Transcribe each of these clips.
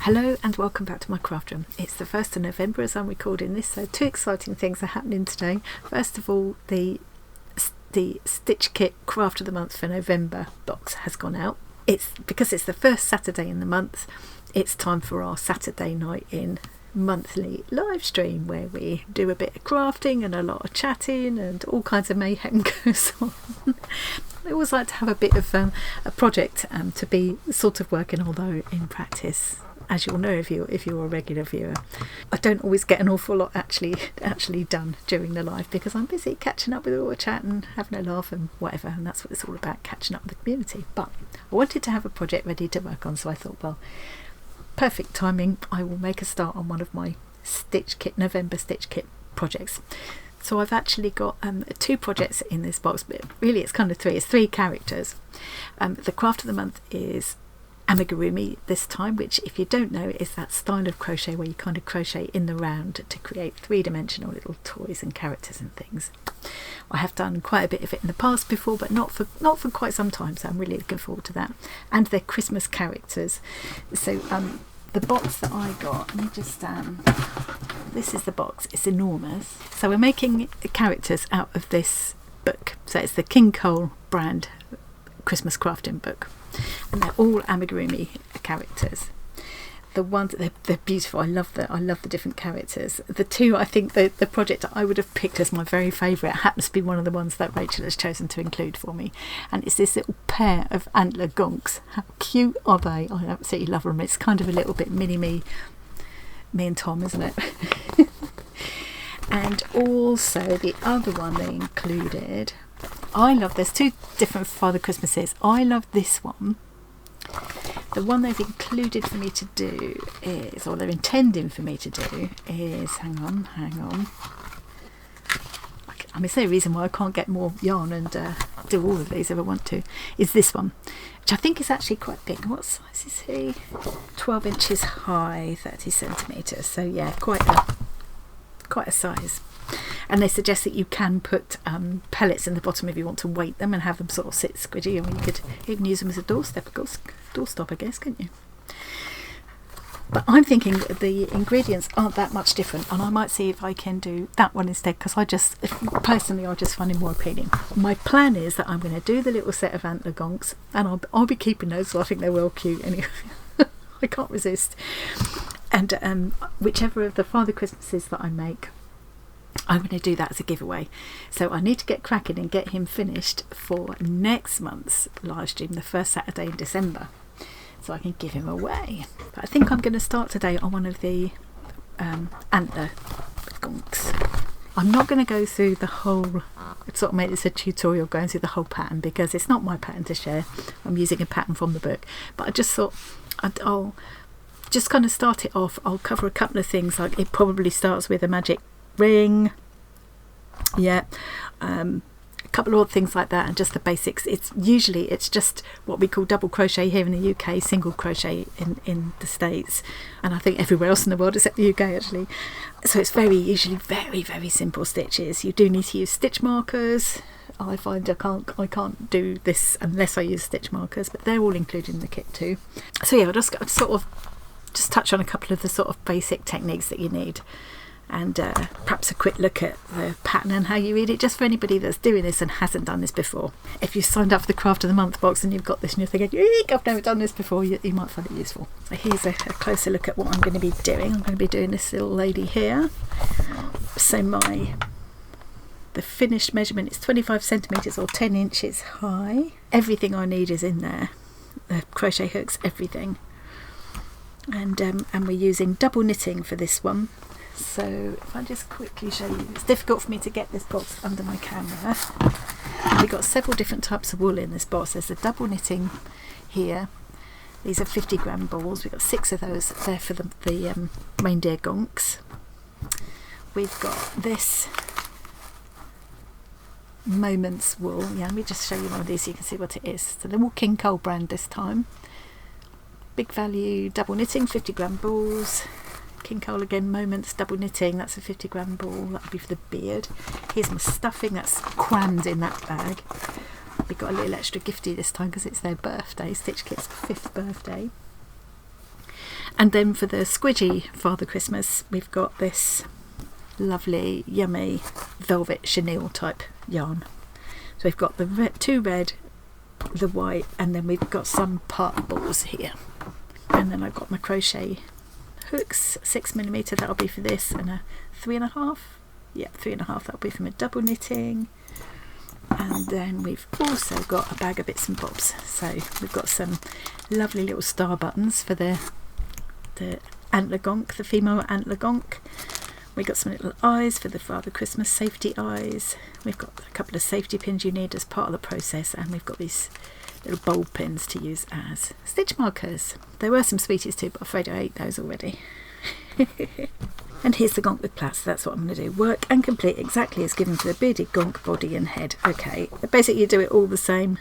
Hello and welcome back to my craft room. It's the 1st of November as I'm recording this, so two exciting things are happening today. First of all, the Stitch Kit Craft of the Month for November box has gone out. It's because it's the first Saturday in the month, it's time for our Saturday night in monthly live stream where we do a bit of crafting and a lot of chatting and all kinds of mayhem goes on. I always like to have a bit of a project to be sort of working, although in practice, as you'll know if you're a regular viewer, I don't always get an awful lot actually done during the live because I'm busy catching up with all the chat and having a laugh and whatever, and that's what it's all about, catching up with the community. But I wanted to have a project ready to work on, so I thought, well, perfect timing, I will make a start on one of my November Stitch Kit projects. So I've actually got two projects in this box, but really it's kind of three. It's three characters. The craft of the month is Amigurumi this time, which if you don't know is that style of crochet where you kind of crochet in the round to create three-dimensional little toys and characters and things. I have done quite a bit of it in the past before, but not for quite some time, so I'm really looking forward to that. And they're Christmas characters. So the box that I got, let me just this is the box, it's enormous. So we're making characters out of this book, so it's the King Cole brand Christmas crafting book, and they're all Amigurumi characters. The ones, they're beautiful. I love the different characters. The two, I think the project I would have picked as my very favourite happens to be one of the ones that Rachel has chosen to include for me, and it's this little pair of Antler Gonks. How cute are they? I absolutely love them. It's kind of a little bit mini me and Tom, isn't it? And also the other one they included, I love, there's two different Father Christmases. I love this one. The one they've included for me to do is, or they're intending for me to do is, hang on. I mean, is there a reason why I can't get more yarn and do all of these if I want to? Is this one, which I think is actually quite big. What size is he? 12 inches high, 30 centimetres. So yeah, quite a size. And they suggest that you can put pellets in the bottom if you want to weight them and have them sort of sit squidgy. I mean, you could even use them as a doorstop, I guess, couldn't you? But I'm thinking the ingredients aren't that much different, and I might see if I can do that one instead, because I just find it more appealing. My plan is that I'm going to do the little set of Antler Gonks, and I'll be keeping those, so I think they're well cute anyway. I can't resist. And whichever of the Father Christmases that I make, I'm going to do that as a giveaway. So I need to get cracking and get him finished for next month's live stream, the first Saturday in December, so I can give him away. But I think I'm going to start today on one of the Antler Gonks. I'm not going to go through the whole, sort of make this a tutorial going through the whole pattern, because it's not my pattern to share. I'm using a pattern from the book, but I just thought I'll just kind of start it off. I'll cover a couple of things, like it probably starts with a magic ring, a couple of odd things like that, and just the basics. It's just what we call double crochet here in the UK, single crochet in the States, and I think everywhere else in the world except the UK actually. So it's usually very, very simple stitches. You do need to use stitch markers. I find I can't do this unless I use stitch markers, but they're all included in the kit too. So yeah, I'll just sort of touch on a couple of the sort of basic techniques that you need, and perhaps a quick look at the pattern and how you read it, just for anybody that's doing this and hasn't done this before. If you signed up for the Craft of the Month box and you've got this and you're thinking, eek, I've never done this before, you might find it useful. So here's a closer look at what I'm going to be doing. I'm going to be doing this little lady here. So the finished measurement is 25 centimetres or 10 inches high. Everything I need is in there. The crochet hooks, everything. And we're using double knitting for this one. So if I just quickly show you, it's difficult for me to get this box under my camera. We've got several different types of wool in this box. There's the double knitting here. These are 50-gram balls. We've got 6 of those there for the reindeer gonks. We've got this Moments wool. Yeah, let me just show you one of these so you can see what it is. So the Wool King Cole brand this time. Big value double knitting, 50-gram balls. King Cole again, Moments double knitting, that's a 50-gram ball, that'll be for the beard. Here's my stuffing, that's crammed in that bag. We got a little extra gifty this time because it's their birthday, Stitch Kit's 5th birthday. And then for the squidgy Father Christmas, we've got this lovely, yummy velvet chenille type yarn. So we've got the two red, the white, and then we've got some part balls here. And then I've got my crochet hooks, 6mm, that'll be for this, and a 3.5. Yep, 3.5, that'll be for my double knitting. And then we've also got a bag of bits and bobs. So we've got some lovely little star buttons for the Antler Gonk, the female Antler Gonk. We've got some little eyes for the Father Christmas safety eyes. We've got a couple of safety pins you need as part of the process, and we've got these little bulb pins to use as stitch markers. There were some sweeties too, but I'm afraid I ate those already. And here's the gonk with plaits. That's what I'm going to do. Work and complete exactly as given for the bearded gonk body and head. Okay, basically you do it all the same.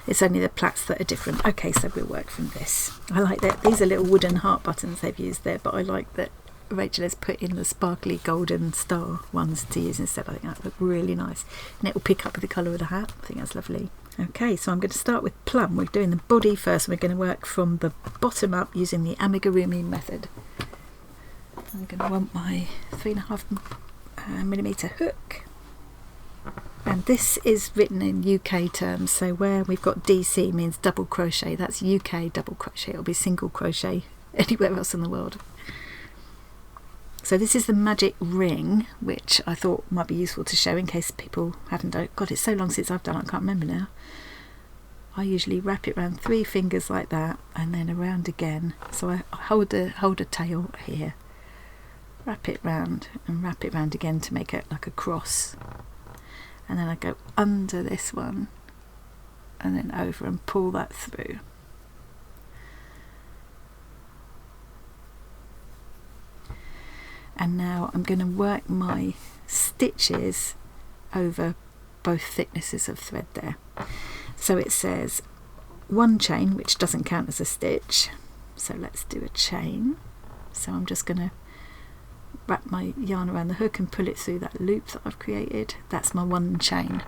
It's only the plaits that are different. Okay, so we'll work from this. I like that. These are little wooden heart buttons they've used there, but I like that Rachel has put in the sparkly golden star ones to use instead. I think that look really nice. And it will pick up with the colour of the hat. I think that's lovely. Okay, so I'm going to start with plum. We're doing the body first. We're going to work from the bottom up using the Amigurumi method. I'm going to want my 3.5mm hook, and this is written in UK terms, so where we've got DC means double crochet, that's UK double crochet. It'll be single crochet anywhere else in the world. So this is the magic ring, which I thought might be useful to show in case people haven't done. God, it's so long since I've done it, I can't remember now. I usually wrap it around 3 fingers like that, and then around again. So I hold a tail here, wrap it round and wrap it round again to make it like a cross, and then I go under this one and then over and pull that through. And now I'm going to work my stitches over both thicknesses of thread there. So it says 1 chain, which doesn't count as a stitch, so let's do a chain. So I'm just going to wrap my yarn around the hook and pull it through that loop that I've created. That's my 1 chain.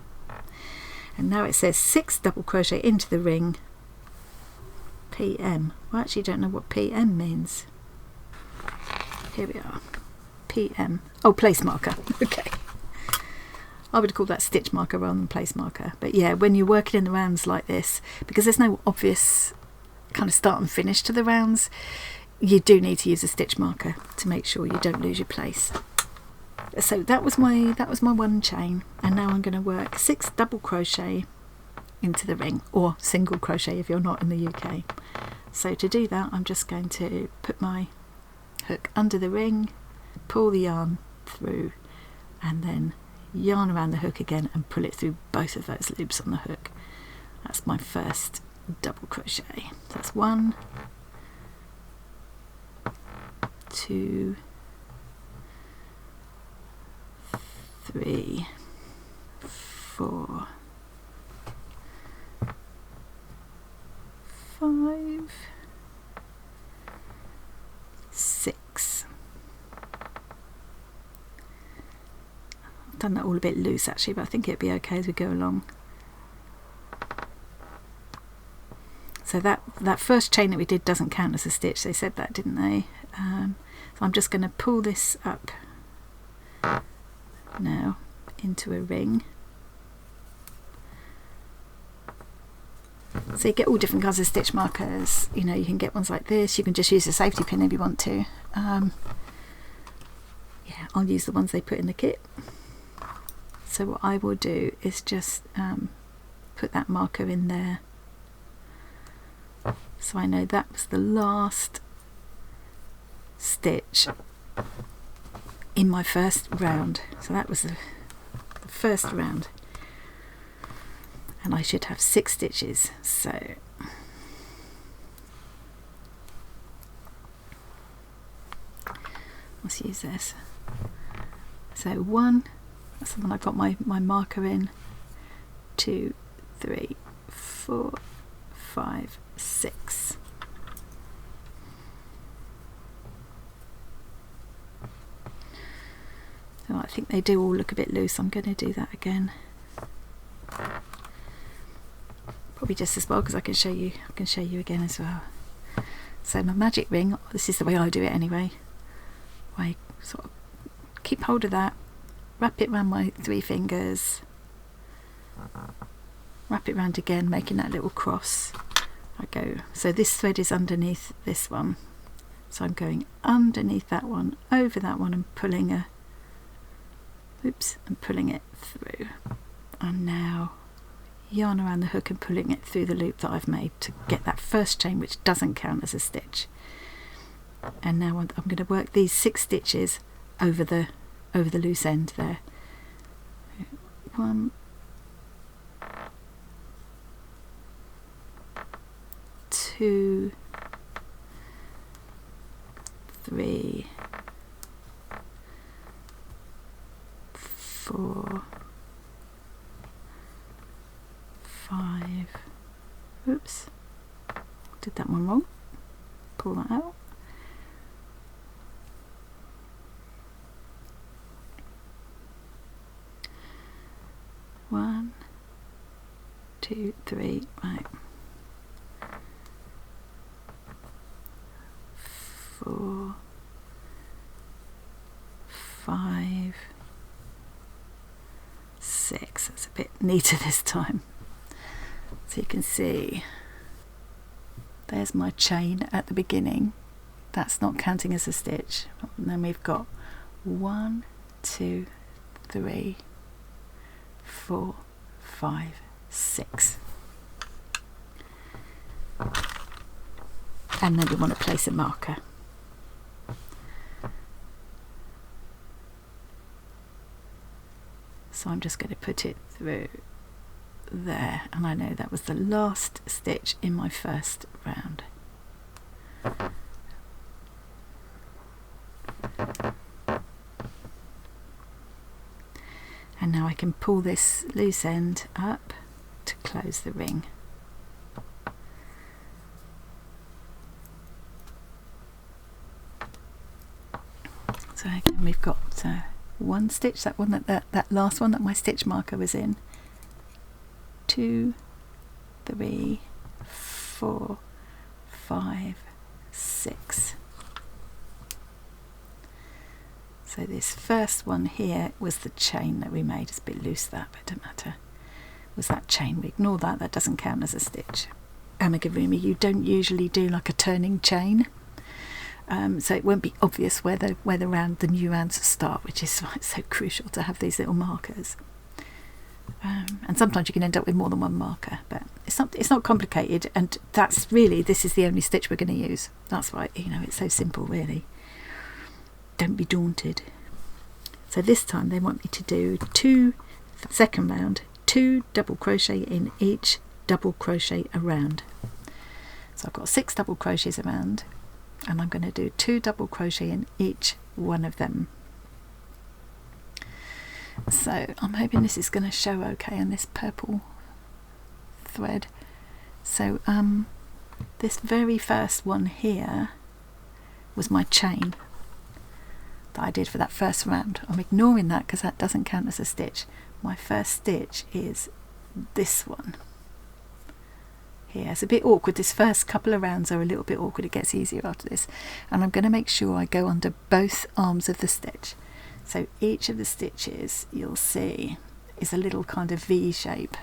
And now it says 6 double crochet into the ring, PM. I actually don't know what PM means. Here we are, PM. Oh, place marker. Okay, I would call that stitch marker rather than place marker. But yeah, when you're working in the rounds like this, because there's no obvious kind of start and finish to the rounds, you do need to use a stitch marker to make sure you don't lose your place. So that was my 1 chain, and now I'm going to work 6 double crochet into the ring, or single crochet if you're not in the UK. So to do that, I'm just going to put my hook under the ring, pull the yarn through, and then yarn around the hook again and pull it through both of those loops on the hook. That's my first double crochet. So that's 1, 2, 3, 4, 5, 6. I've done that all a bit loose actually, but I think it'll be okay as we go along. So that first chain that we did doesn't count as a stitch. They said that, didn't they? So I'm just going to pull this up now into a ring. So you get all different kinds of stitch markers. You know, you can get ones like this. You can just use a safety pin if you want to. Yeah, I'll use the ones they put in the kit. So what I will do is just put that marker in there, so I know that was the last stitch in my first round. So that was the first round, and I should have 6 stitches. So let's use this. So 1, that's the one I got my marker in. 2, 3, 4, 5, 6. So I think they do all look a bit loose. I'm going to do that again. Probably just as well because I can show you again as well. So my magic ring, this is the way I do it anyway. I sort of keep hold of that, wrap it around my 3 fingers, wrap it around again, making that little cross. I go, so this thread is underneath this one, so I'm going underneath that one, over that one, and pulling and pulling it through. And now yarn around the hook and pulling it through the loop that I've made to get that first chain, which doesn't count as a stitch. And now I'm going to work these 6 stitches over the loose end there. 1, 2, 3, 4, 5. Oops, did that one wrong. Pull that out. 1, 2, 3, right. 4, 5, 6. That's a bit neater this time. So you can see there's my chain at the beginning. That's not counting as a stitch. And then we've got 1, 2, 3, 4, 5, 6. And then we want to place a marker. So I'm just going to put it through there, and I know that was the last stitch in my first round. And now I can pull this loose end up to close the ring. So again, we've got 1 stitch, that one that last one that my stitch marker was in. 2, 3, 4, 5, 6. So this first one here was the chain that we made. It's a bit loose, that, but it doesn't matter. Was that chain? We ignore that. That doesn't count as a stitch. Amigurumi, you don't usually do like a turning chain. So it won't be obvious where the new rounds start, which is why it's so crucial to have these little markers. And sometimes you can end up with more than one marker, but it's not complicated, and that's really, this is the only stitch we're going to use. That's why, it's so simple, really. Don't be daunted. So this time they want me to do second round, 2 double crochet in each double crochet around. So I've got 6 double crochets around, and I'm going to do 2 double crochet in each one of them. So I'm hoping this is going to show okay on this purple thread. So this very first one here was my chain that I did for that first round. I'm ignoring that because that doesn't count as a stitch. My first stitch is this one here. It's a bit awkward. This first couple of rounds are a little bit awkward. It gets easier after this, and I'm going to make sure I go under both arms of the stitch. So each of the stitches, you'll see, is a little kind of V shape,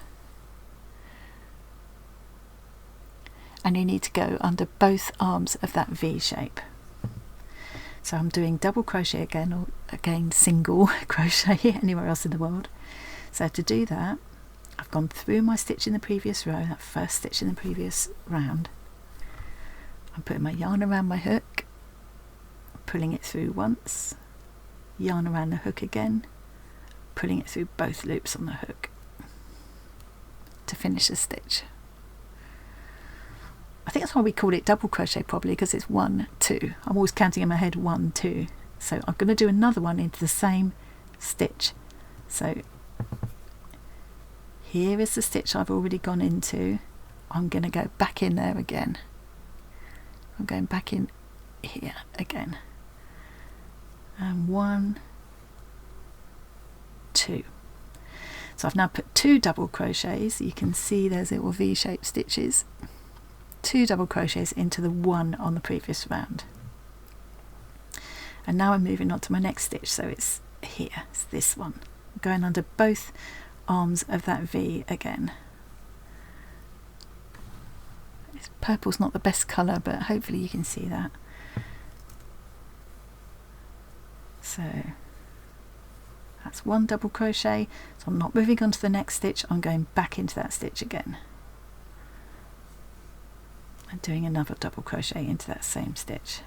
and you need to go under both arms of that V shape. So I'm doing double crochet again, or again single crochet anywhere else in the world. So to do that, I've gone through my stitch in the previous row, that first stitch in the previous round. I'm putting my yarn around my hook, pulling it through once, yarn around the hook again, pulling it through both loops on the hook to finish the stitch. I think that's why we call it double crochet, probably because it's 1, 2. I'm always counting in my head 1, 2. So I'm going to do another one into the same stitch. So here is the stitch I've already gone into. I'm going to go back in there again. I'm going back in here again. And 1, 2. So I've now put 2 double crochets. You can see there's little V-shaped stitches. 2 double crochets into the one on the previous round. And now I'm moving on to my next stitch, so it's here, it's this one. I'm going under both arms of that V again. Purple's not the best colour, but hopefully you can see that. So that's 1 double crochet, so I'm not moving on to the next stitch, I'm going back into that stitch again and doing another double crochet into that same stitch.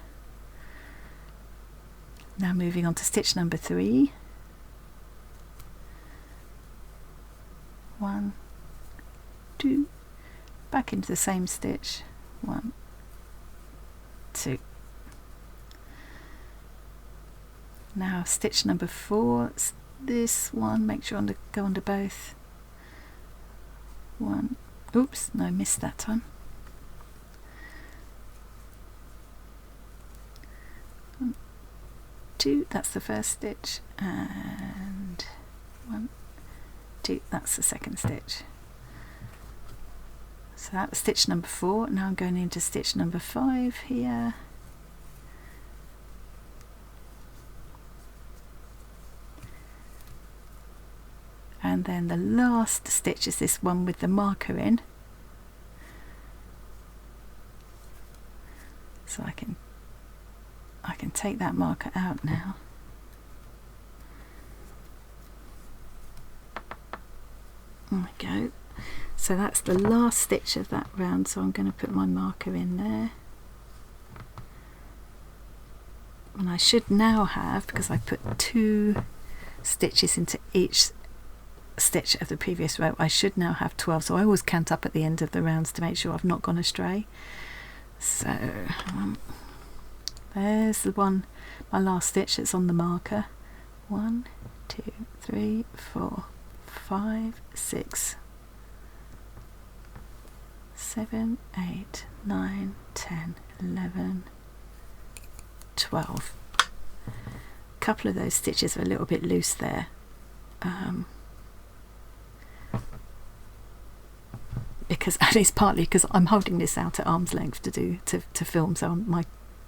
Now moving on to stitch number 3. 1, 2, back into the same stitch, 1, 2. Now stitch number 4, it's this one, make sure to go under both. 1, oops, no, missed that time. 1, 2, that's the first stitch, and 1, 2, that's the second stitch. So that was stitch number 4. Now I'm going into stitch number 5 here. And then the last stitch is this one with the marker in. So I can take that marker out now. There we go. So that's the last stitch of that round, so I'm going to put my marker in there. And I should now have, because I put 2 stitches into each stitch of the previous row, I should now have 12, so I always count up at the end of the rounds to make sure I've not gone astray. So there's the one, my last stitch that's on the marker. 1, 2, 3, 4, 5, 6, 7, 8, 9, 10, 11, 12. A couple of those stitches are a little bit loose there, because, and it's partly because I'm holding this out at arm's length to film, so my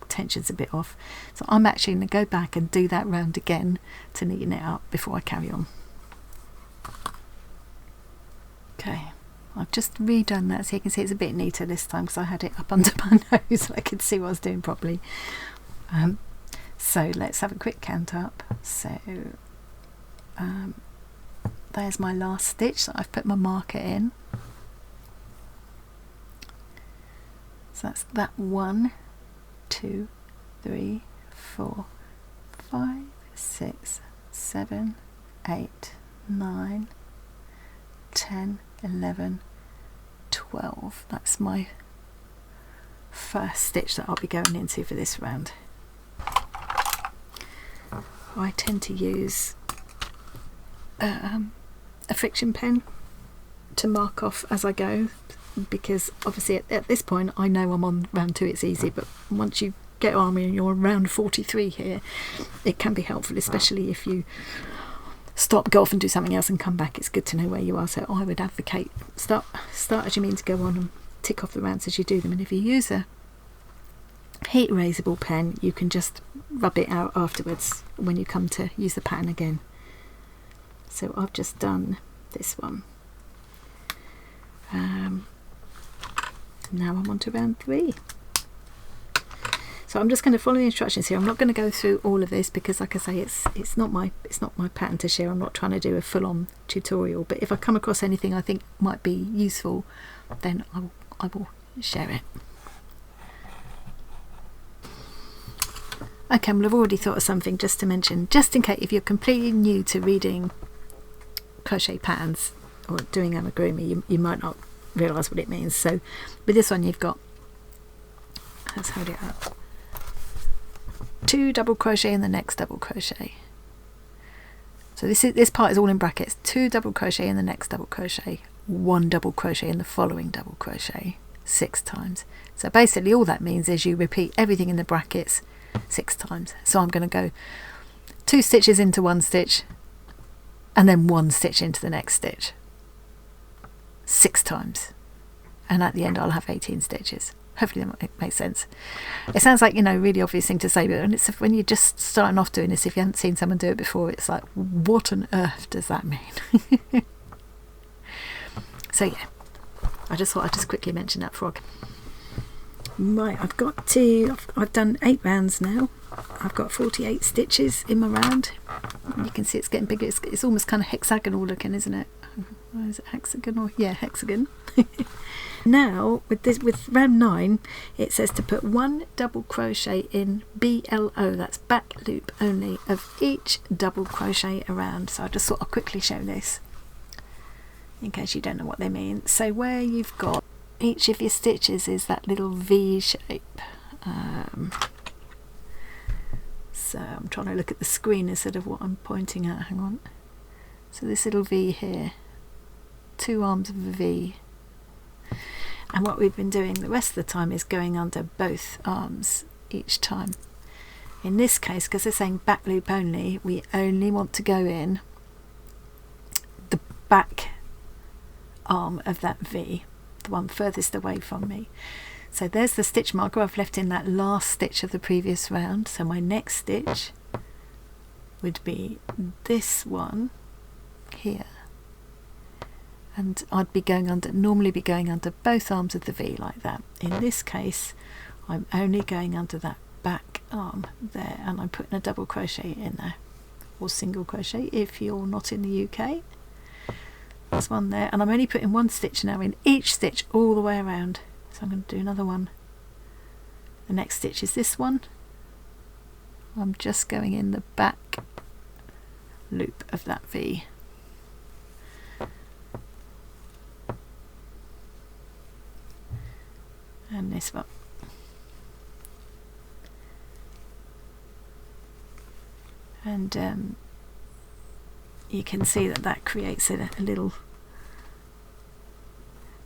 tension's a bit off. So I'm actually going to go back and do that round again to neaten it up before I carry on. Okay, I've just redone that, so you can see it's a bit neater this time because I had it up under my nose so I could see what I was doing properly. So let's have a quick count up. So there's my last stitch that I've put my marker in. So that's that 1, 2, 3, 4, 5, 6, 7, 8, 9, 10, 11, 12. That's my first stitch that I'll be going into for this round. I tend to use a friction pen to mark off as I go, because obviously at this point I know I'm on round 2, it's easy, but once you get on and you're on round 43 here, it can be helpful, especially if you stop, go off and do something else and come back. It's good to know where you are, so I would advocate start as you mean to go on and tick off the rounds as you do them. And if you use a heat erasable pen, you can just rub it out afterwards when you come to use the pattern again. So I've just done this one. Now I'm on to round 3. So I'm just going to follow the instructions here. I'm not going to go through all of this because, like I say, it's not my pattern to share. I'm not trying to do a full-on tutorial, but if I come across anything I think might be useful, then I will share it. Okay, well, I've already thought of something just to mention, just in case if you're completely new to reading crochet patterns or doing amigurumi, you might not realise what it means. So with this one you've got, let's hold it up, 2 double crochet in the next double crochet. So this part is all in brackets. 2 double crochet in the next double crochet, 1 double crochet in the following double crochet, 6 times. So basically all that means is you repeat everything in the brackets 6 times. So I'm going to go 2 stitches into 1 stitch and then 1 stitch into the next stitch 6 times, and at the end I'll have 18 stitches. Hopefully that makes sense. It sounds like, you know, really obvious thing to say, but when you're just starting off doing this, if you haven't seen someone do it before, it's like, what on earth does that mean? So yeah, I just thought I'd just quickly mention that frog. Right, I've done 8 rounds now. I've got 48 stitches in my round. You can see it's getting bigger. It's almost kind of hexagonal looking, isn't it? Is it hexagonal? Yeah, hexagon. Now with round 9, it says to put 1 double crochet in BLO, that's back loop only, of each double crochet around. So I just thought I'll quickly show this in case you don't know what they mean. So where you've got each of your stitches is that little V shape. So I'm trying to look at the screen instead of what I'm pointing at. Hang on. So this little V here, 2 arms of a V. And what we've been doing the rest of the time is going under both arms each time. In this case, because they're saying back loop only, we only want to go in the back arm of that V, the one furthest away from me. So there's the stitch marker I've left in that last stitch of the previous round. So my next stitch would be this one here, and I'd be going under, normally be going under both arms of the V like that. In this case I'm only going under that back arm there, and I'm putting a double crochet in there, or single crochet if you're not in the UK. There's one there, and I'm only putting 1 stitch now in each stitch all the way around. So I'm going to do another one. The next stitch is this one. I'm just going in the back loop of that V. And this one. And you can see that creates a little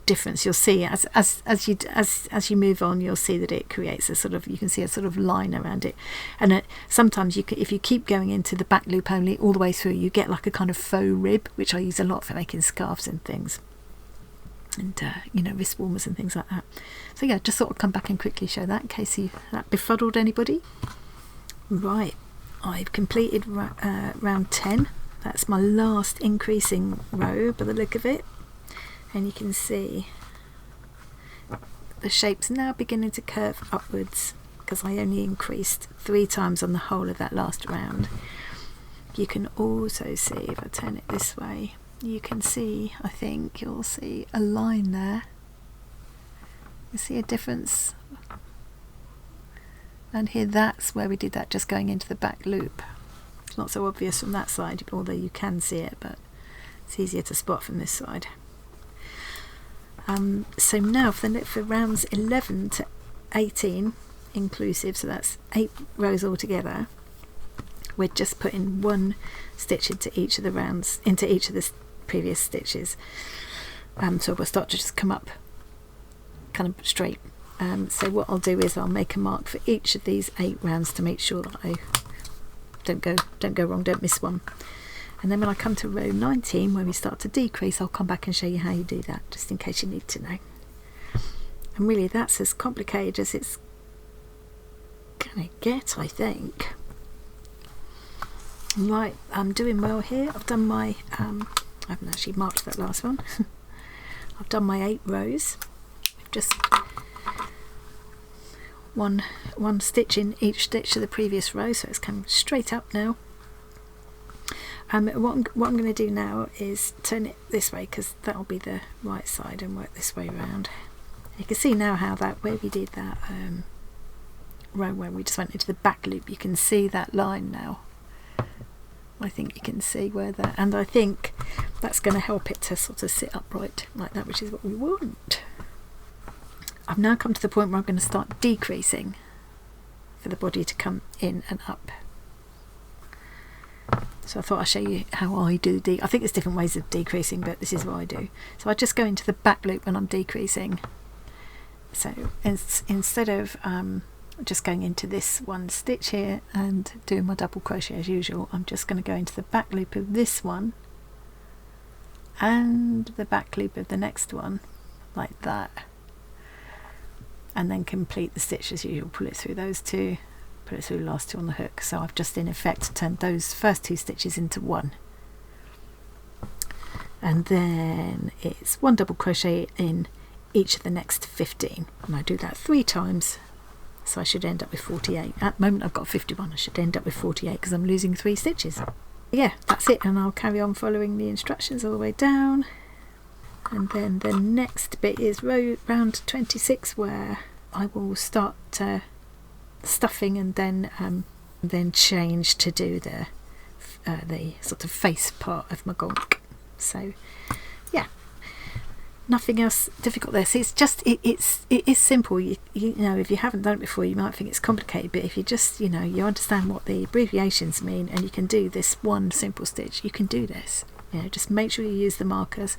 difference. You'll see as you move on, you'll see that it creates a sort of, you can see a sort of line around it. And sometimes if you keep going into the back loop only all the way through, you get like a kind of faux rib, which I use a lot for making scarves and things, and you know, wrist warmers and things like that. So yeah, just thought I'd come back and quickly show that in case that befuddled anybody. Right, I've completed round 10. That's my last increasing row by the look of it, and you can see the shape's now beginning to curve upwards because I only increased 3 times on the whole of that last round. You can also see, if I turn it this way, you can see, I think you'll see a line there. You see a difference? And here, that's where we did that, just going into the back loop. It's not so obvious from that side, although you can see it, but it's easier to spot from this side. So now for rounds 11 to 18 inclusive, so that's 8 rows altogether, we're just putting 1 stitch into each of the rounds, into each of the previous stitches. So we'll start to just come up kind of straight. So what I'll do is I'll make a mark for each of these 8 rounds to make sure that I don't go wrong, don't miss one. And then when I come to row 19, where we start to decrease, I'll come back and show you how you do that, just in case you need to know. And really that's as complicated as it's gonna get, I think. Right, I'm doing well here. I've done my I haven't actually marked that last one. I've done my 8 rows. I've just one stitch in each stitch of the previous row, so it's come straight up now. What I'm going to do now is turn it this way, because that'll be the right side, and work this way around. You can see now how where we did that row where we just went into the back loop, you can see that line now. I think you can see where that, and I think that's going to help it to sort of sit upright like that, which is what we want. I've now come to the point where I'm going to start decreasing for the body to come in and up. So I thought I'd show you how I do I think there's different ways of decreasing, but this is what I do. So I just go into the back loop when I'm decreasing. So instead of just going into this 1 stitch here and doing my double crochet as usual, I'm just going to go into the back loop of this one and the back loop of the next one, like that. and then complete the stitch as usual. Pull it through those two, put it through the last two on the hook. So I've just in effect turned those first 2 stitches into one, and then it's 1 double crochet in each of the next 15, and I do that 3 times, so I should end up with 48. At the moment I've got 51, I should end up with 48 because I'm losing 3 stitches. Yeah, that's it, and I'll carry on following the instructions all the way down. And then the next bit is round 26, where I will start stuffing and then change to do the sort of face part of my gonk. So yeah, nothing else difficult there. So it's just it is simple. You know, if you haven't done it before, you might think it's complicated, but if you just, you know, you understand what the abbreviations mean and you can do this one simple stitch, you can do this. You know, just make sure you use the markers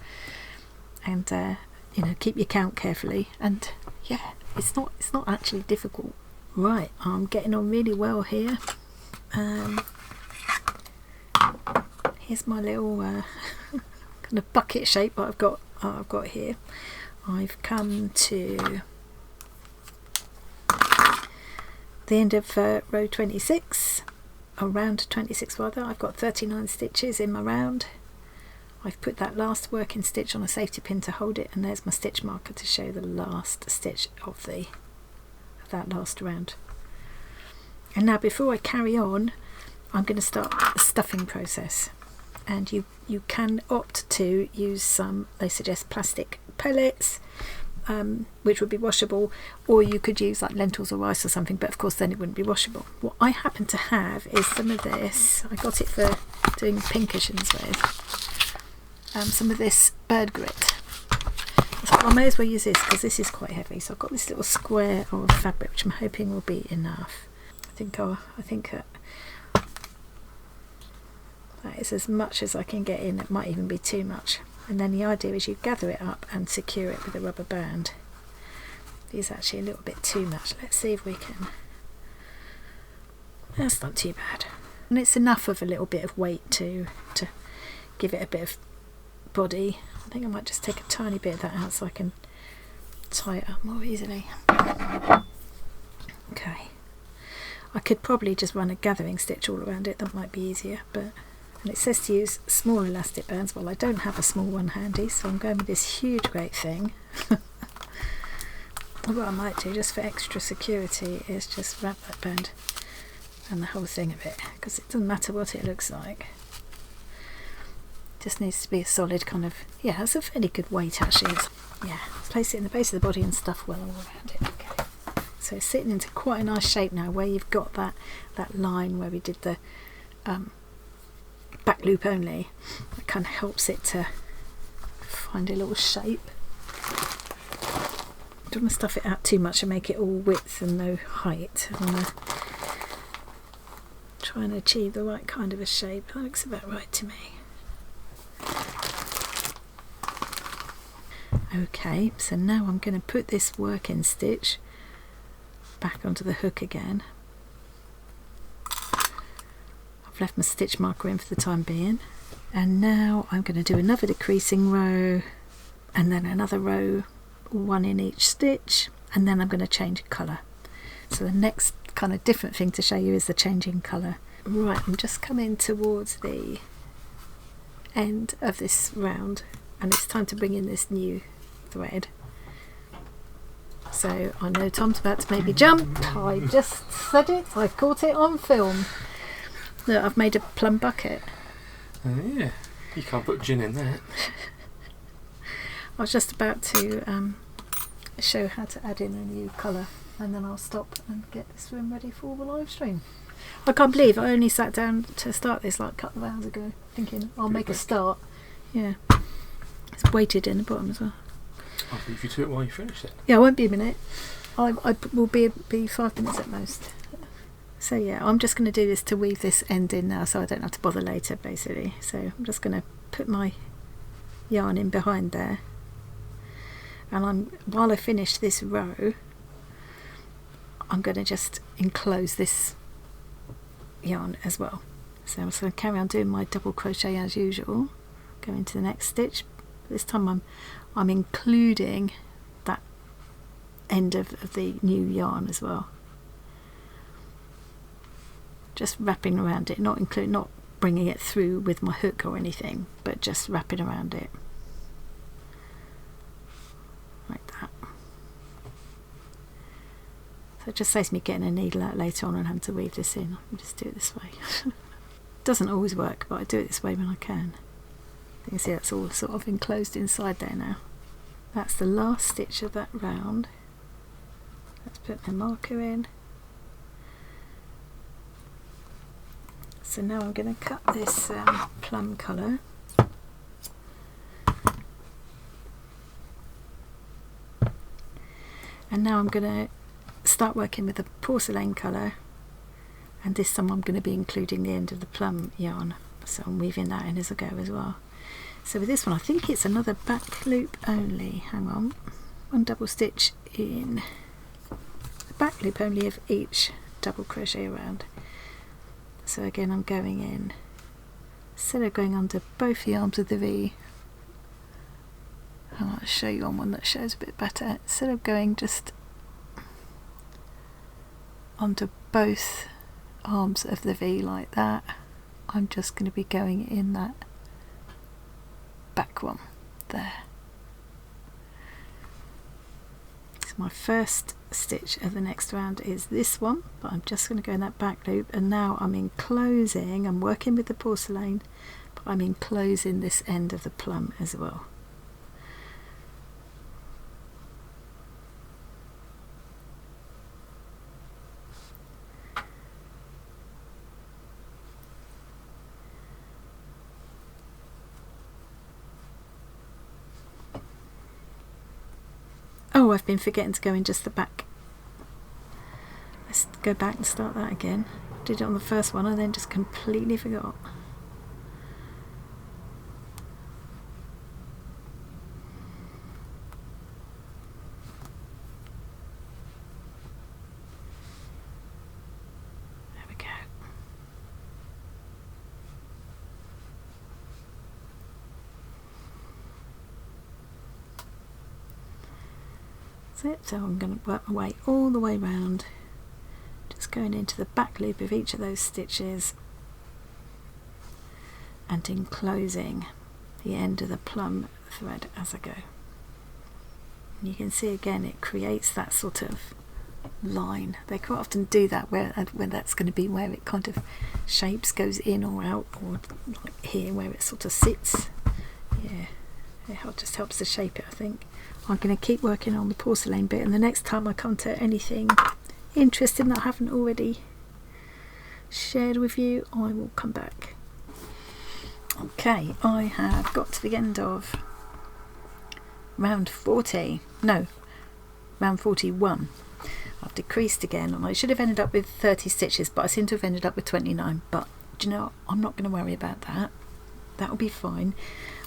and you know, keep your count carefully, and yeah, it's not actually difficult. Right, I'm getting on really well here. Here's my little kind of bucket shape that I've got here. I've come to the end of row 26, or round 26 rather. I've got 39 stitches in my round. I've put that last working stitch on a safety pin to hold it, and there's my stitch marker to show the last stitch of that last round. And now before I carry on, I'm going to start the stuffing process, and you can opt to use some, they suggest plastic pellets, which would be washable, or you could use like lentils or rice or something, but of course then it wouldn't be washable. What I happen to have is some of this, I got it for doing pin cushions with, some of this bird grit. So I may as well use this because this is quite heavy. So I've got this little square of fabric which I'm hoping will be enough. I think that is as much as I can get in. It might even be too much. And then the idea is you gather it up and secure it with a rubber band. It is actually a little bit too much. Let's see if we can. That's not too bad. And it's enough of a little bit of weight to give it a bit of body. I think I might just take a tiny bit of that out so I can tie it up more easily. Okay. I could probably just run a gathering stitch all around it, that might be easier, and it says to use small elastic bands. Well, I don't have a small one handy, so I'm going with this huge great thing. What I might do, just for extra security, is just wrap that band and the whole thing of it, because it doesn't matter what it looks like. It just needs to be a solid kind of, yeah, it's a fairly good weight actually. Yeah, place it in the base of the body and stuff well all around it. Okay. So it's sitting into quite a nice shape now, where you've got that line where we did the back loop only. That kind of helps it to find a little shape. Don't want to stuff it out too much and make it all width and no height. I want to try and achieve the right kind of a shape. That looks about right to me. Okay, so now I'm going to put this working stitch back onto the hook again. I've left my stitch marker in for the time being, and now I'm going to do another decreasing row and then another row, 1 in each stitch, and then I'm going to change colour. So the next kind of different thing to show you is the changing colour. Right, I'm just coming towards the end of this round, and it's time to bring in this new thread. So I know Tom's about to make me jump. I just said it, I caught it on film. Look, I've made a plum bucket. Oh yeah, you can't put gin in that. I was just about to show how to add in a new colour, and then I'll stop and get this room ready for the live stream. I can't believe I only sat down to start this like a couple of hours ago, thinking I'll make a start. Yeah, it's weighted in the bottom as well. I'll leave you to it while you finish it. Yeah, I won't be a minute. I will be 5 minutes at most. So yeah, I'm just going to do this to weave this end in now, so I don't have to bother later, basically. So I'm just going to put my yarn in behind there, and while I finish this row, I'm going to just enclose this yarn as well. So I'm just going to carry on doing my double crochet as usual. Go into the next stitch. This time I'm including that end of the new yarn as well. Just wrapping around it, not bringing it through with my hook or anything, but just wrapping around it like that. So it just saves me getting a needle out later on and having to weave this in. I'll just do it this way. Doesn't always work, but I do it this way when I can. You can see that's all sort of enclosed inside there now. That's the last stitch of that round. Let's put the marker in. So now I'm going to cut this plum colour. And now I'm going to start working with the porcelain colour, and this time I'm going to be including the end of the plum yarn, so I'm weaving that in as I go as well. So with this one I think it's another back loop only. Hang on, one double stitch in the back loop only of each double crochet around. So again I'm going in, instead of going under both the arms of the V, I'll show you on one that shows a bit better. Instead of going just under both arms of the V like that, I'm just going to be going in that back one there. So my first stitch of the next round is this one, but I'm just going to go in that back loop, and now I'm enclosing, I'm working with the porcelain, but I'm enclosing this end of the plum as well. Oh, I've been forgetting to go in just the back. Let's go back and start that again. Did it on the first one and then just completely forgot. There we go. So I'm going to work my way all the way round, just going into the back loop of each of those stitches and enclosing the end of the plum thread as I go. And you can see again it creates that sort of line. They quite often do that where that's going to be where it kind of shapes, goes in or out, or like here where it sort of sits. Yeah, it just helps to shape it, I think. I'm going to keep working on the porcelain bit, and the next time I come to anything interesting that I haven't already shared with you, I will come back. Okay, I have got to the end of round 40, no, round 41. I've decreased again, and I should have ended up with 30 stitches, but I seem to have ended up with 29, but do you know, I'm not going to worry about that. That'll be fine.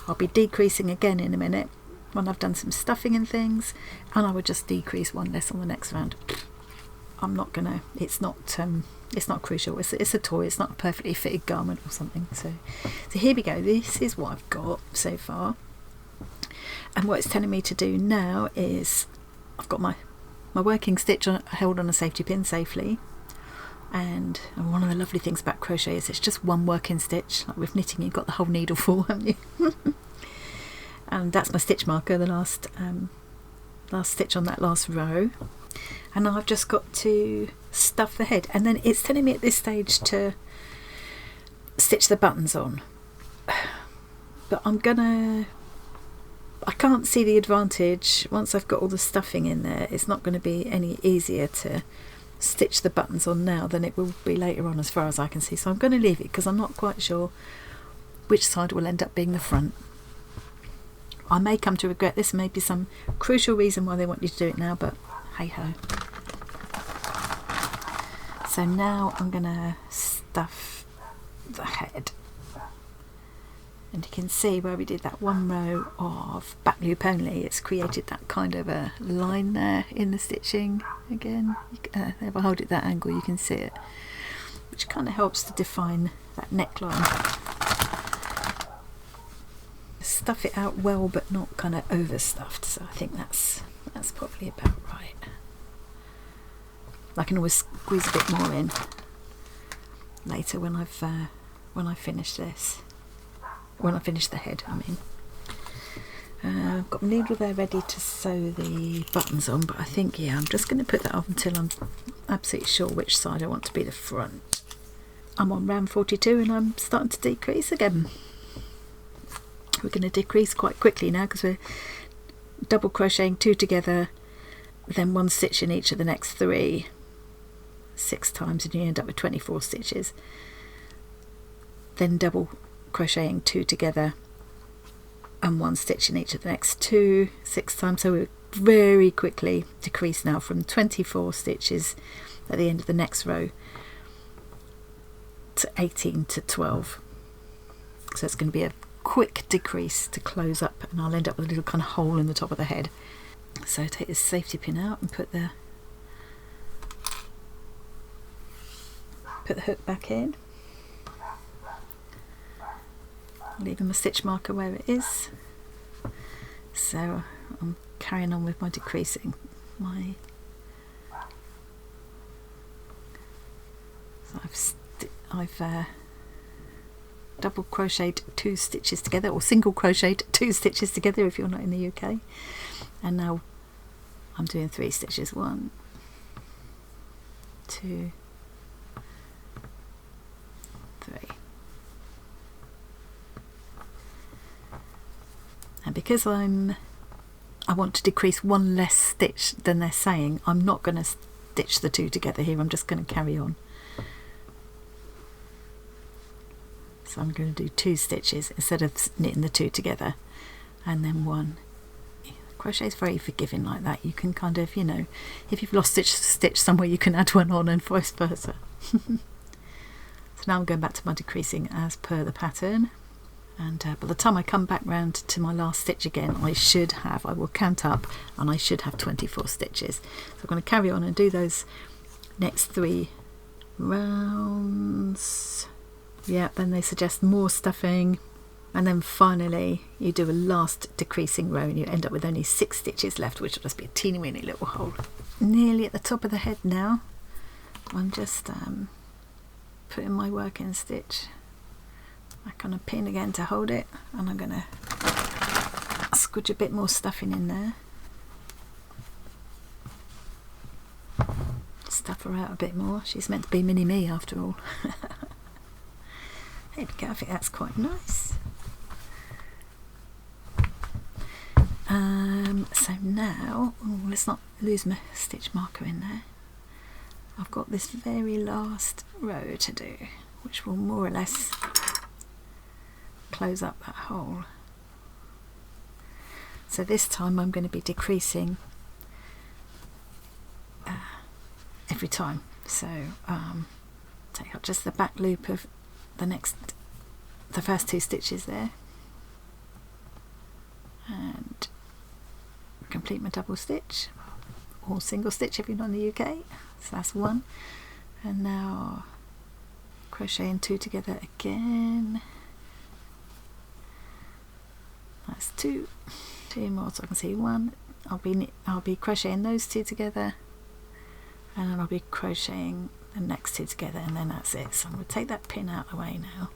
I'll be decreasing again in a minute when I've done some stuffing and things, and I would just decrease one less on the next round. I'm not gonna, it's not crucial, it's a toy, it's not a perfectly fitted garment or something. So here we go, this is what I've got so far, and what it's telling me to do now is I've got my working stitch held on a safety pin safely, and one of the lovely things about crochet is it's just one working stitch. Like with knitting you've got the whole needle full, haven't you? And that's my stitch marker, the last stitch on that last row, and now I've just got to stuff the head, and then it's telling me at this stage to stitch the buttons on, but I can't see the advantage once I've got all the stuffing in there. It's not going to be any easier to stitch the buttons on now than it will be later on, as far as I can see, so I'm going to leave it because I'm not quite sure which side will end up being the front. I may come to regret this, may be some crucial reason why they want you to do it now, but hey ho. So now I'm going to stuff the head, and you can see where we did that one row of back loop only, it's created that kind of a line there in the stitching. Again, if I hold it that angle you can see it, which kind of helps to define that neckline. stuff it out well, but not kind of overstuffed. So I think that's probably about right. I can always squeeze a bit more in later when I finish this. When I finish the head, I mean. I've got my needle there ready to sew the buttons on, but I think, yeah, I'm just going to put that off until I'm absolutely sure which side I want to be the front. I'm on round 42 and I'm starting to decrease again. We're going to decrease quite quickly now because we're double crocheting 2 together, then 1 stitch in each of the next 3, 6 times, and you end up with 24 stitches. Then double crocheting 2 together and 1 stitch in each of the next 2, 6 times. So we very quickly decrease now from 24 stitches at the end of the next row to 18 to 12. So it's going to be a quick decrease to close up, and I'll end up with a little kind of hole in the top of the head. So take this safety pin out and put the hook back in, leaving my stitch marker where it is. So I'm carrying on with my decreasing. I've double crocheted 2 stitches together, or single crocheted 2 stitches together if you're not in the UK, and now I'm doing 3 stitches. 1, 2, 3. And because I want to decrease 1 less stitch than they're saying, I'm not going to stitch the 2 together here. I'm just going to carry on. So I'm going to do 2 stitches instead of knitting the 2 together, and then 1. Crochet is very forgiving like that. You can kind of, you know, if you've lost stitch somewhere, you can add 1 on, and vice versa. So now I'm going back to my decreasing as per the pattern, and by the time I come back round to my last stitch again, I will count up and I should have 24 stitches. So I'm going to carry on and do those next 3 rounds. Yeah, then they suggest more stuffing, and then finally you do a last decreasing row and you end up with only 6 stitches left, which will just be a teeny weeny little hole. Nearly at the top of the head now. I'm just putting my working stitch back on a pin again to hold it, and I'm going to squidge a bit more stuffing in there. Stuff her out a bit more. She's meant to be mini me after all. There we go, I think that's quite nice. So now, let's not lose my stitch marker in there. I've got this very last row to do, which will more or less close up that hole. So this time I'm going to be decreasing every time. So take out just the back loop of the first 2 stitches there, and complete my double stitch, or single stitch if you're not in the UK. So that's 1, and now crocheting 2 together again. That's 2 more, so I can see 1. I'll be crocheting those 2 together, and then I'll be crocheting the next 2 together, and then that's it. So I'm going to take that pin out of the way now,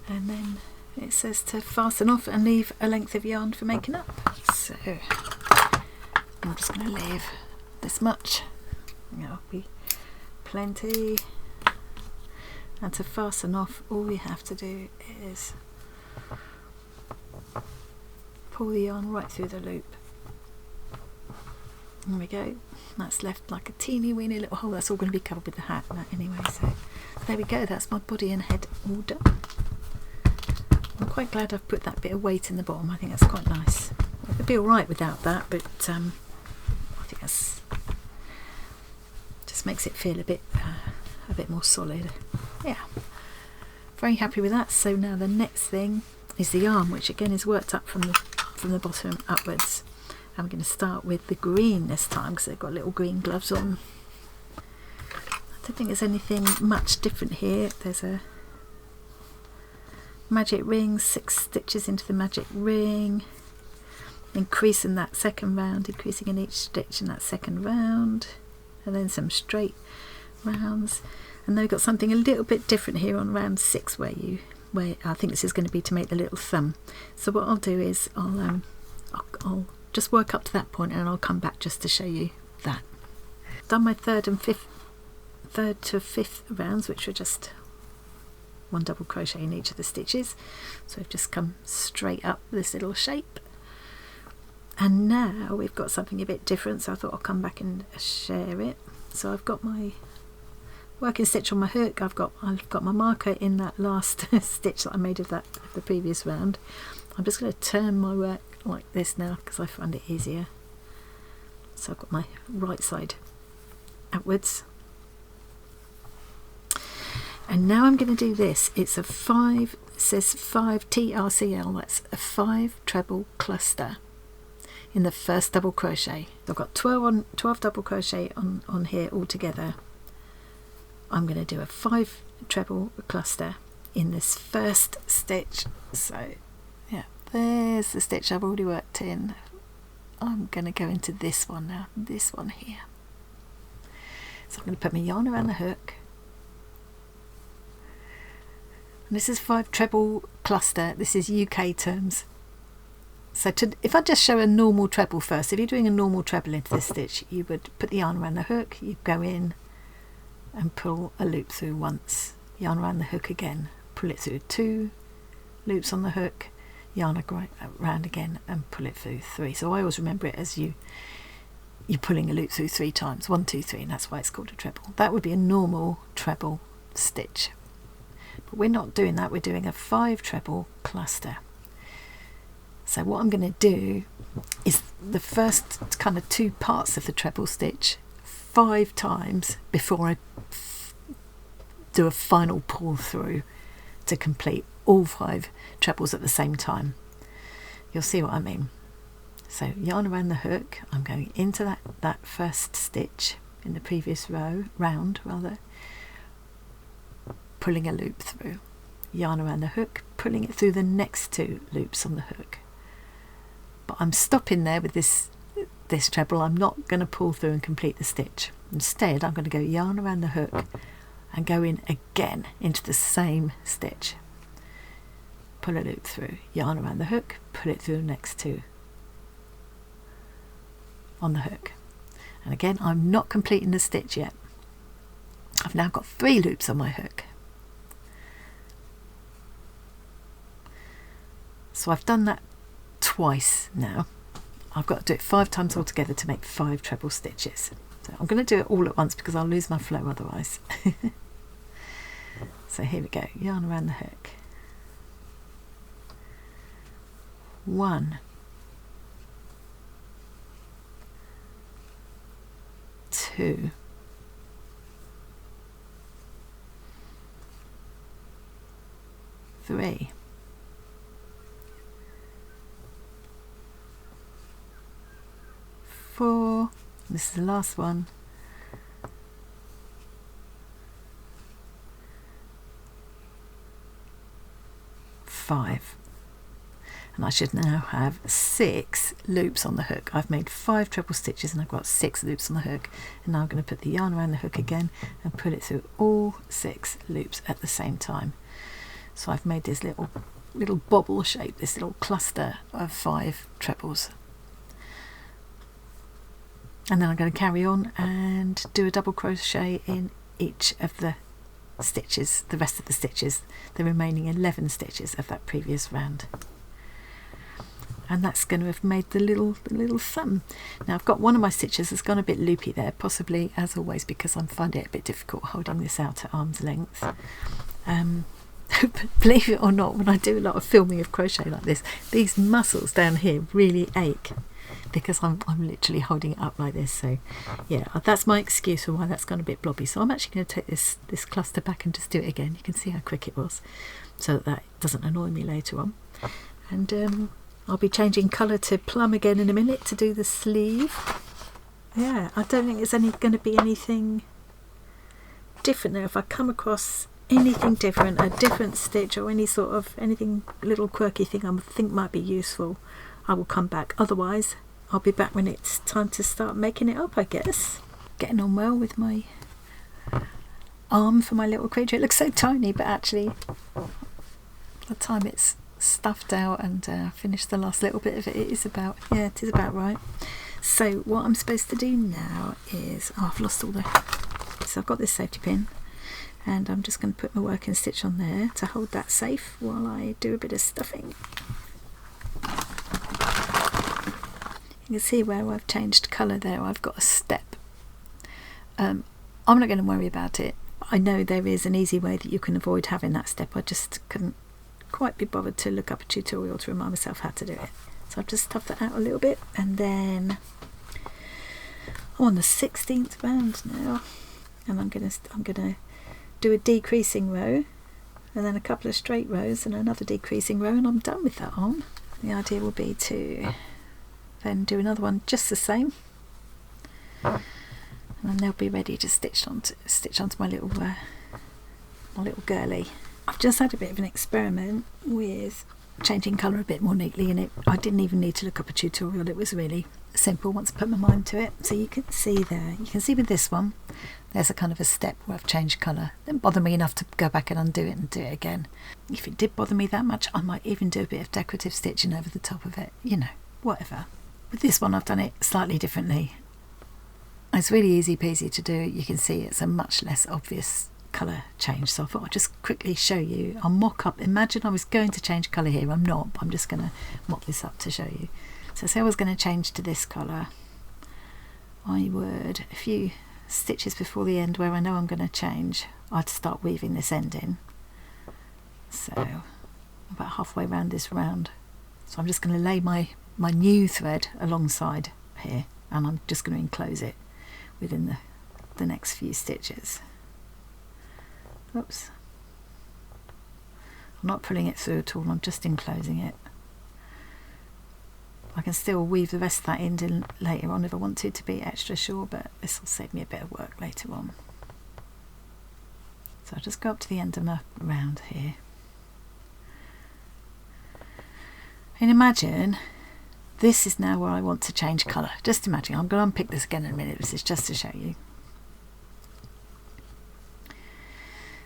and then it says to fasten off and leave a length of yarn for making up. So I'm just going to leave this much. That'll be plenty. And to fasten off, all we have to do is pull the yarn right through the loop. There we go. That's left like a teeny weeny little hole. That's all going to be covered with the hat anyway. So there we go. That's my body and head all done. I'm quite glad I've put that bit of weight in the bottom. I think that's quite nice. It'd be alright without that, but I think that's just makes it feel a bit more solid. Yeah, very happy with that. So now the next thing is the arm, which again is worked up from the bottom upwards. I'm going to start with the green this time because they've got little green gloves on. I don't think there's anything much different here. There's a magic ring, 6 stitches into the magic ring, increasing that second round, increasing in each stitch in that second round, and then some straight rounds. And then we've got something a little bit different here on round 6 where I think this is going to be to make the little thumb. So what I'll do is I'll just work up to that point and I'll come back just to show you that. Done my third to fifth rounds, which were just 1 double crochet in each of the stitches. So I've just come straight up this little shape. And now we've got something a bit different, so I thought I'll come back and share it. So I've got my working stitch on my hook, I've got my marker in that last stitch that I made of the previous round. I'm just going to turn my work like this now because I find it easier. So I've got my right side outwards. And now I'm going to do this. It's a 5, it says 5 TRCL, that's a 5 treble cluster in the first double crochet. I've got 12 double crochet on here all together. I'm going to do a 5 treble cluster in this first stitch. So yeah, there's the stitch I've already worked in. I'm going to go into this one now, this one here. So I'm going to put my yarn around the hook. And this is 5 treble cluster. This is UK terms. So if I just show a normal treble first, if you're doing a normal treble into this stitch, you would put the yarn around the hook, you go in and pull a loop through once, yarn around the hook again, pull it through 2 loops on the hook, yarn around again and pull it through 3. So I always remember it as you're pulling a loop through 3 times, 1, 2, 3, and that's why it's called a treble. That would be a normal treble stitch, but we're not doing that, we're doing a 5 treble cluster. So what I'm going to do is the first kind of 2 parts of the treble stitch 5 times before I do a final pull through to complete all 5 trebles at the same time. You'll see what I mean. So yarn around the hook, I'm going into that first stitch in the previous round, pulling a loop through, yarn around the hook, pulling it through the next 2 loops on the hook. But I'm stopping there with this treble. I'm not going to pull through and complete the stitch. Instead, I'm going to go yarn around the hook and go in again into the same stitch. Pull a loop through, yarn around the hook, pull it through the next 2 on the hook. And again, I'm not completing the stitch yet. I've now got 3 loops on my hook. So I've done that twice now. I've got to do it 5 times altogether to make 5 treble stitches. So I'm going to do it all at once because I'll lose my flow otherwise. So here we go, yarn around the hook. 1, 2, 3, 4, this is the last one, 5. And I should now have 6 loops on the hook. I've made 5 treble stitches and I've got 6 loops on the hook. And now I'm going to put the yarn around the hook again and pull it through all 6 loops at the same time. So I've made this little bobble shape, this little cluster of 5 trebles. And then I'm going to carry on and do a double crochet in each of the stitches, the rest of the stitches, the remaining 11 stitches of that previous round. And that's going to have made the little thumb. Now I've got one of my stitches that's gone a bit loopy there, possibly as always because I'm finding it a bit difficult holding this out at arm's length. But believe it or not, when I do a lot of filming of crochet like this, these muscles down here really ache because I'm literally holding it up like this. So yeah, that's my excuse for why that's gone a bit blobby. So I'm actually going to take this cluster back and just do it again. You can see how quick it was, so that doesn't annoy me later on. And I'll be changing colour to plum again in a minute to do the sleeve. Yeah, I don't think there's going to be anything different there. If I come across anything different, a different stitch or any sort of anything little quirky thing I think might be useful, I will come back. Otherwise I'll be back when it's time to start making it up, I guess. Getting on well with my arm for my little creature. It looks so tiny, but actually by the time it's stuffed out and finished the last little bit of it, it is about right. So what I'm supposed to do now is, I've lost all the, so I've got this safety pin and I'm just going to put my working stitch on there to hold that safe while I do a bit of stuffing. You can see where I've changed colour there. I've got a step. I'm not going to worry about it. I know there is an easy way that you can avoid having that step. I just couldn't quite be bothered to look up a tutorial to remind myself how to do it. So I've just stuffed that out a little bit, and then I'm on the 16th round now, and I'm gonna do a decreasing row and then a couple of straight rows and another decreasing row, and I'm done with that arm. The idea will be to then do another one just the same, and then they'll be ready to stitch onto my little girly. I've just had a bit of an experiment with changing colour a bit more neatly, and I didn't even need to look up a tutorial. It was really simple once I put my mind to it. So you can see there, you can see with this one, there's a kind of a step where I've changed colour. It didn't bother me enough to go back and undo it and do it again. If it did bother me that much, I might even do a bit of decorative stitching over the top of it, you know, whatever. With this one I've done it slightly differently. It's really easy peasy to do. You can see it's a much less obvious colour change, so I thought I'd just quickly show you. I'll mock up, imagine I was going to change colour here, I'm not, but I'm just going to mock this up to show you. So say I was going to change to this colour, I would, a few stitches before the end where I know I'm going to change, I'd start weaving this end in. So about halfway around this round, so I'm just going to lay my new thread alongside here, and I'm just going to enclose it within the next few stitches. Oops, I'm not pulling it through at all, I'm just enclosing it. I can still weave the rest of that in later on if I want to be extra sure, but this will save me a bit of work later on. So I'll just go up to the end of my round here. And imagine this is now where I want to change colour. Just imagine, I'm going to unpick this again in a minute, this is just to show you.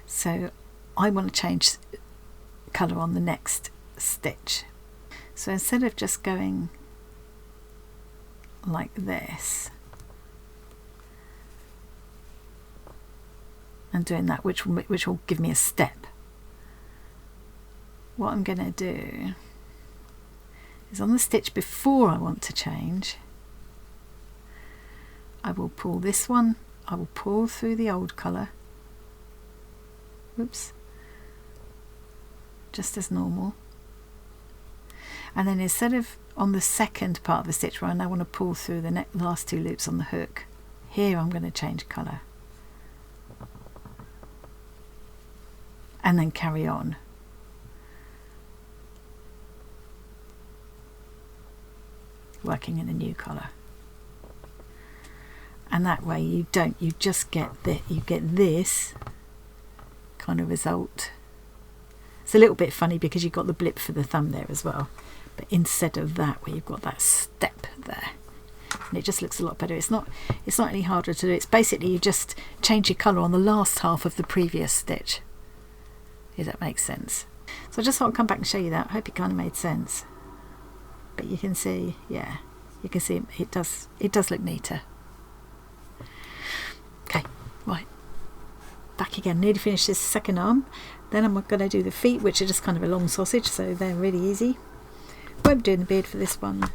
So I want to change colour on the next stitch. So instead of just going like this and doing that, which will give me a step, what I'm going to do is on the stitch before I want to change, I will pull this one, I will pull through the old colour, whoops, just as normal, and then instead of on the second part of the stitch where I now want to pull through the last two loops on the hook, here I'm going to change colour and then carry on. Working in a new colour, and that way you just get this kind of result. It's a little bit funny because you've got the blip for the thumb there as well, but instead of that, where you've got that step there, and it just looks a lot better. It's not any harder to do. It's basically you just change your colour on the last half of the previous stitch, if that makes sense. So I just thought I'd come back and show you that. I hope it kind of made sense. But you can see, yeah, you can see it does look neater. Okay, right, back again, nearly finished this second arm. Then I'm going to do the feet, which are just kind of a long sausage, so they're really easy. Won't be doing the beard for this one.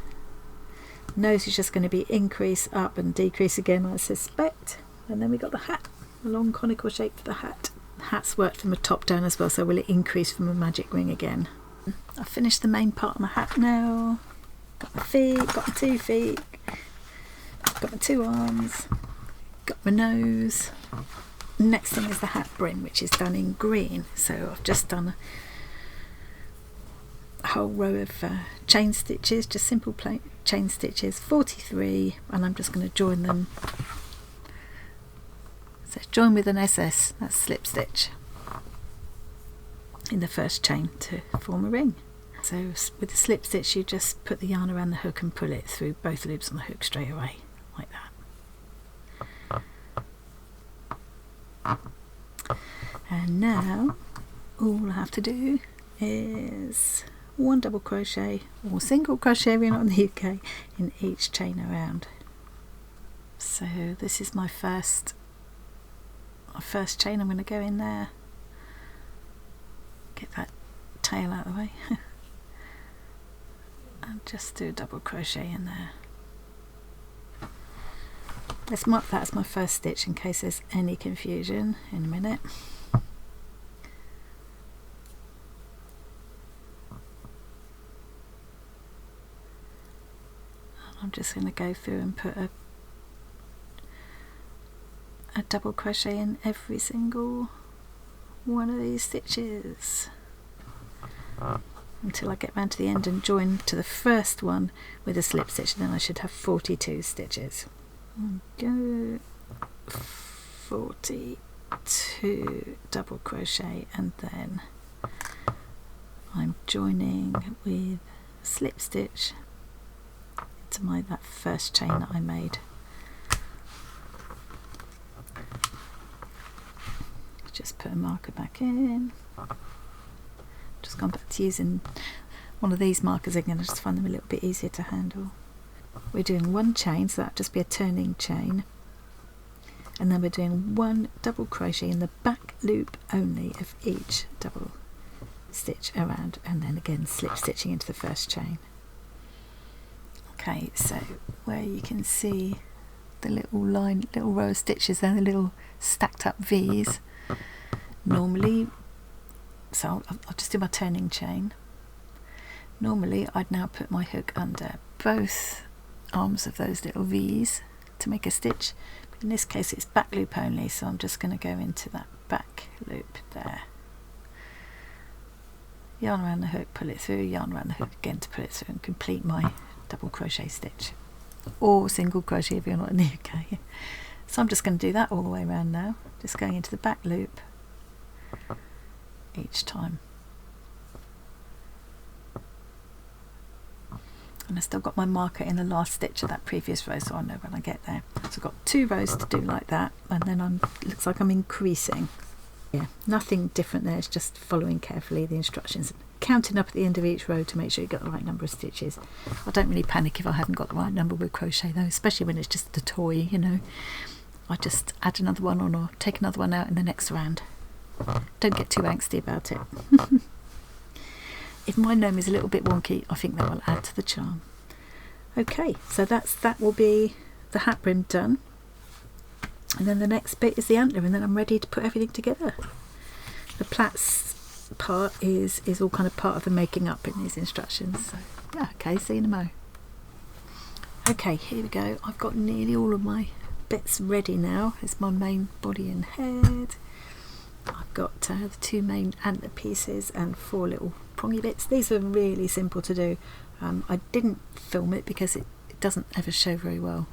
Nose is just going to be increase, up and decrease again, I suspect. And then we got the hat, a long conical shape for the hat. The hat's worked from the top down as well, so will it increase from a magic ring again. I've finished the main part of my hat now. Got my feet, got my 2 feet, got my 2 arms, got my nose. Next thing is the hat brim, which is done in green. So I've just done a whole row of chain stitches, just simple plain chain stitches, 43, and I'm just going to join them. So join with an SS, that's slip stitch. in the first chain to form a ring. So with the slip stitch, you just put the yarn around the hook and pull it through both loops on the hook straight away, like that. And now all I have to do is 1 double crochet or single crochet if you're not in the UK in each chain around. So this is my first chain. I'm going to go in there, get that tail out of the way and just do a double crochet in there. Let's mark that as my first stitch in case there's any confusion in a minute. I'm just going to go through and put a double crochet in every single one of these stitches until I get round to the end and join to the first one with a slip stitch, and then I should have 42 stitches. Go 42 double crochet, and then I'm joining with slip stitch to that first chain that I made. Just put a marker back in. Just gone back to using one of these markers again. I just find them a little bit easier to handle. We're doing 1 chain, so that'll just be a turning chain, and then we're doing 1 double crochet in the back loop only of each double stitch around, and then again slip stitching into the first chain. Okay, so where you can see the little row of stitches there, the little stacked up V's, normally, so I'll just do my turning chain. Normally I'd now put my hook under both arms of those little V's to make a stitch, but in this case it's back loop only, so I'm just going to go into that back loop there. Yarn around the hook, pull it through, yarn around the hook again to pull it through, and complete my double crochet stitch, or single crochet if you're not in the UK. So I'm just going to do that all the way around now, just going into the back loop each time. And I still got my marker in the last stitch of that previous row, so I know when I get there. So I've got 2 rows to do like that, and then looks like I'm increasing. Yeah, nothing different there, it's just following carefully the instructions, counting up at the end of each row to make sure you got the right number of stitches. I don't really panic if I haven't got the right number with crochet though, especially when it's just a toy, you know. I just add another one on or take another one out in the next round. Don't get too angsty about it. If my gnome is a little bit wonky, I think that will add to the charm. Okay, so that will be the hat brim done. And then the next bit is the antler, and then I'm ready to put everything together. The plaits part is all kind of part of the making up in these instructions. So yeah, okay, see you in a mo. Okay, here we go. I've got nearly all of my bits ready now. It's my main body and head. I've got the 2 main antler pieces and 4 little prongy bits. These are really simple to do. I didn't film it because it doesn't ever show very well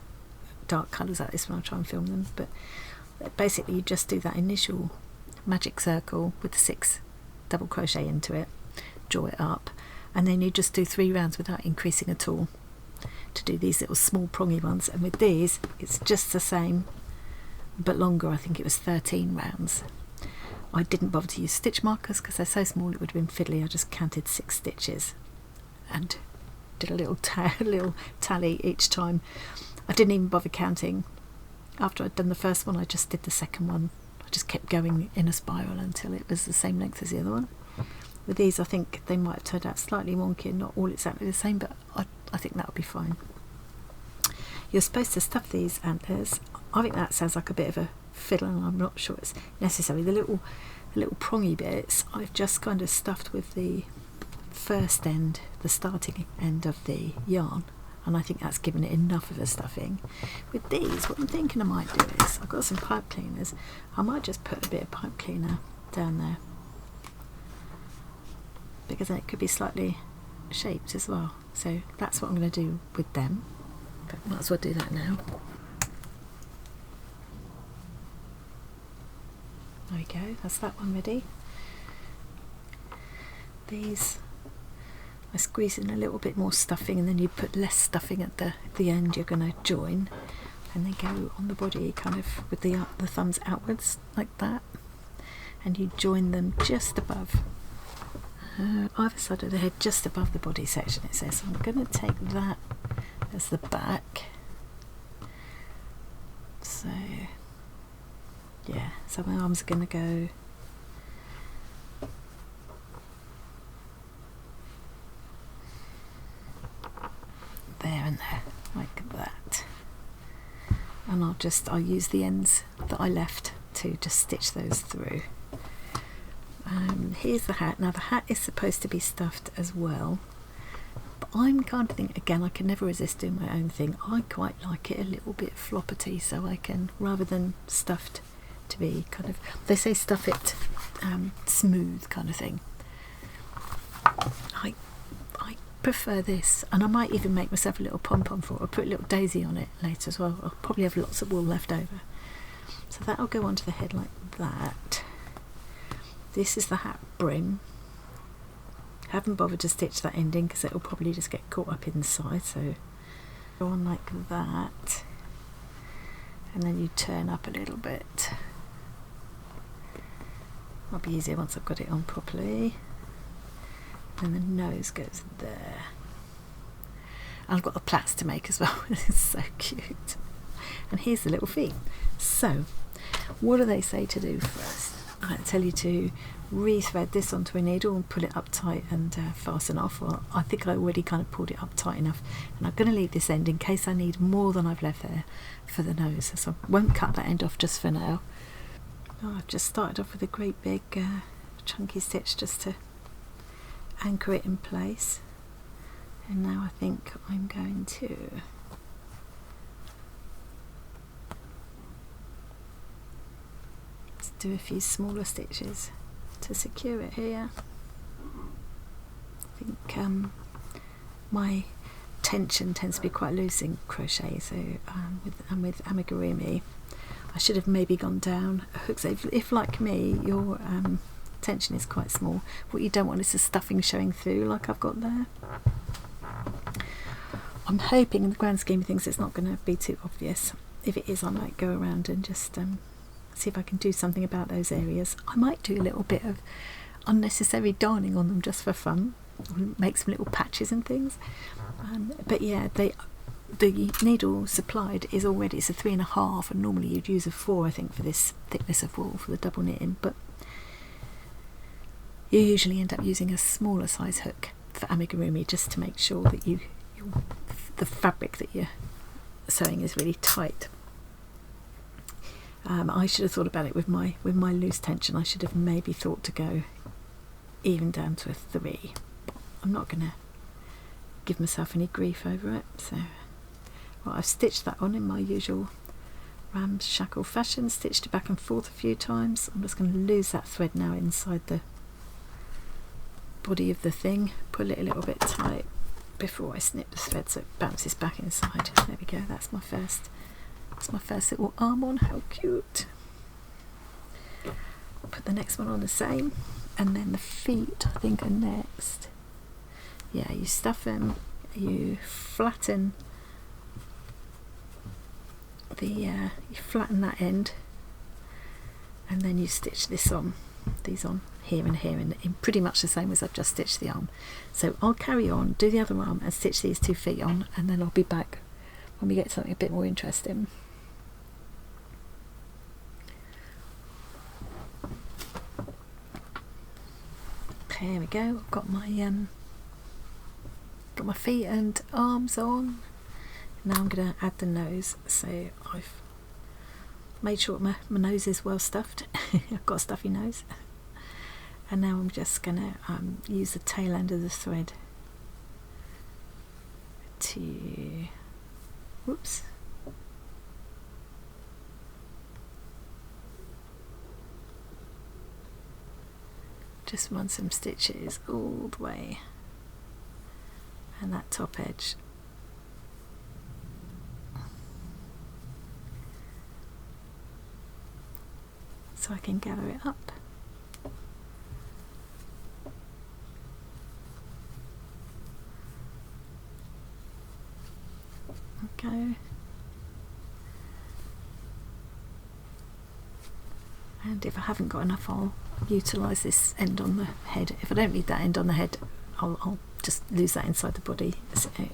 dark colours like this when I try and film them, but basically you just do that initial magic circle with the 6 double crochet into it, draw it up, and then you just do 3 rounds without increasing at all to do these little small prongy ones. And with these it's just the same but longer. I think it was 13 rounds. I didn't bother to use stitch markers because they're so small it would have been fiddly. I just counted 6 stitches and did a little tally each time. I didn't even bother counting. After I'd done the first one, I just did the second one. I just kept going in a spiral until it was the same length as the other one. With these, I think they might have turned out slightly wonky and not all exactly the same, but I think that would be fine. You're supposed to stuff these antlers. I think that sounds like a bit of a fiddle, and I'm not sure it's necessary. The little prongy bits I've just kind of stuffed with the first end, the starting end of the yarn, and I think that's given it enough of a stuffing. With these, what I'm thinking I might do is, I've got some pipe cleaners, I might just put a bit of pipe cleaner down there, because then it could be slightly shaped as well. So that's what I'm going to do with them, but might as well do that now. There we go, that's that one ready. these, I squeeze in a little bit more stuffing, and then you put less stuffing at the end you're going to join, and they go on the body kind of with the thumbs outwards like that, and you join them just above either side of the head, just above the body section, it says. So I'm going to take that as the back. So yeah, so my arms are going to go there and there, like that. And I'll use the ends that I left to just stitch those through. Here's the hat. Now the hat is supposed to be stuffed as well, but I'm kind of thinking, again, I can never resist doing my own thing. I quite like it a little bit floppity, so I can, rather than stuffed to be kind of, they say stuff it smooth kind of thing. I prefer this, and I might even make myself a little pom-pom for it, or put a little daisy on it later as well. I'll probably have lots of wool left over, so that'll go onto the head like that. This is the hat brim. Haven't bothered to stitch that ending because it'll probably just get caught up inside, so go on like that, and then you turn up a little bit. Might be easier once I've got it on properly. And the nose goes there. And I've got the plaits to make as well. It's so cute. And here's the little feet. So what do they say to do first? I tell you to re-thread this onto a needle and pull it up tight and fasten off. Well, I think I already kind of pulled it up tight enough, and I'm going to leave this end in case I need more than I've left there for the nose, so I won't cut that end off just for now. I've just started off with a great big chunky stitch just to anchor it in place, and now I think I'm going to do a few smaller stitches to secure it here. I think my tension tends to be quite loose in crochet, so with Amigurumi I should have maybe gone down a hook. So if like me your tension is quite small, what you don't want is the stuffing showing through like I've got there. I'm hoping in the grand scheme of things it's not going to be too obvious. If it is, I might go around and just see if I can do something about those areas. I might do a little bit of unnecessary darning on them just for fun, make some little patches and things, but yeah, the needle supplied is already, it's a 3.5, and normally you'd use a 4 I think for this thickness of wool for the double knitting, but you usually end up using a smaller size hook for Amigurumi just to make sure that the fabric that you're sewing is really tight. I should have thought about it with my loose tension. I should have maybe thought to go even down to a 3. I'm not going to give myself any grief over it. So, well, I've stitched that on in my usual ramshackle fashion, stitched it back and forth a few times. I'm just going to lose that thread now inside the body of the thing, pull it a little bit tight before I snip the thread so it bounces back inside. There we go, that's my first little arm on. How cute. I'll put the next one on the same, and then the feet I think are next. Yeah, you stuff them, you flatten you flatten that end, and then you stitch these on here and here, and in pretty much the same as I've just stitched the arm. So I'll carry on, do the other arm and stitch these 2 feet on, and then I'll be back when we get to something a bit more interesting. Okay, here we go. I've got my feet and arms on. Now I'm going to add the nose. So I've made sure my nose is well stuffed. I've got a stuffy nose. And now I'm just going to use the tail end of the thread to, whoops, just run some stitches all the way, and that top edge so I can gather it up. go. And if I haven't got enough, I'll utilise this end on the head. If I don't need that end on the head, I'll just lose that inside the body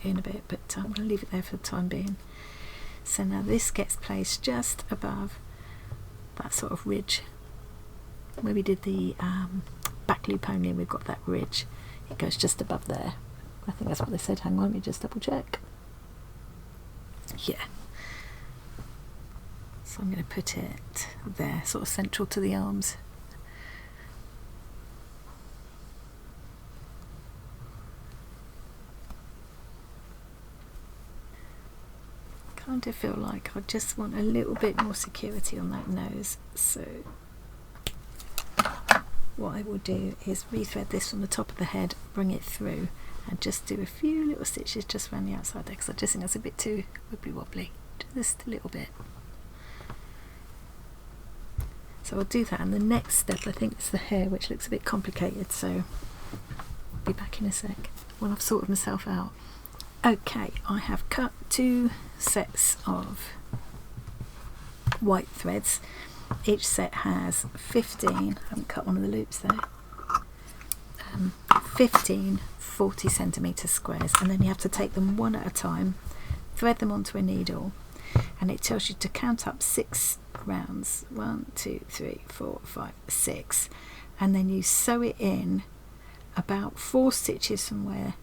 in a bit, but I'm going to leave it there for the time being. So now this gets placed just above that sort of ridge. Where we did the back loop only, we've got that ridge. It goes just above there. I think that's what they said. Hang on, let me just double check. Yeah. So I'm going to put it there, sort of central to the arms. Kind of feel like I just want a little bit more security on that nose, so what I will do is rethread this from the top of the head, bring it through, and just do a few little stitches just around the outside there, because I just think that's a bit too wibbly wobbly. Just a little bit. So I'll do that, and the next step I think is the hair, which looks a bit complicated, so I'll be back in a sec when I've sorted myself out. Okay, I have cut 2 sets of white threads. Each set has 15, I haven't cut one of the loops there, 15 40cm squares, and then you have to take them one at a time, thread them onto a needle, and it tells you to count up 6 rounds, 1, 2, 3, 4, 5, 6, and then you sew it in about 4 stitches from where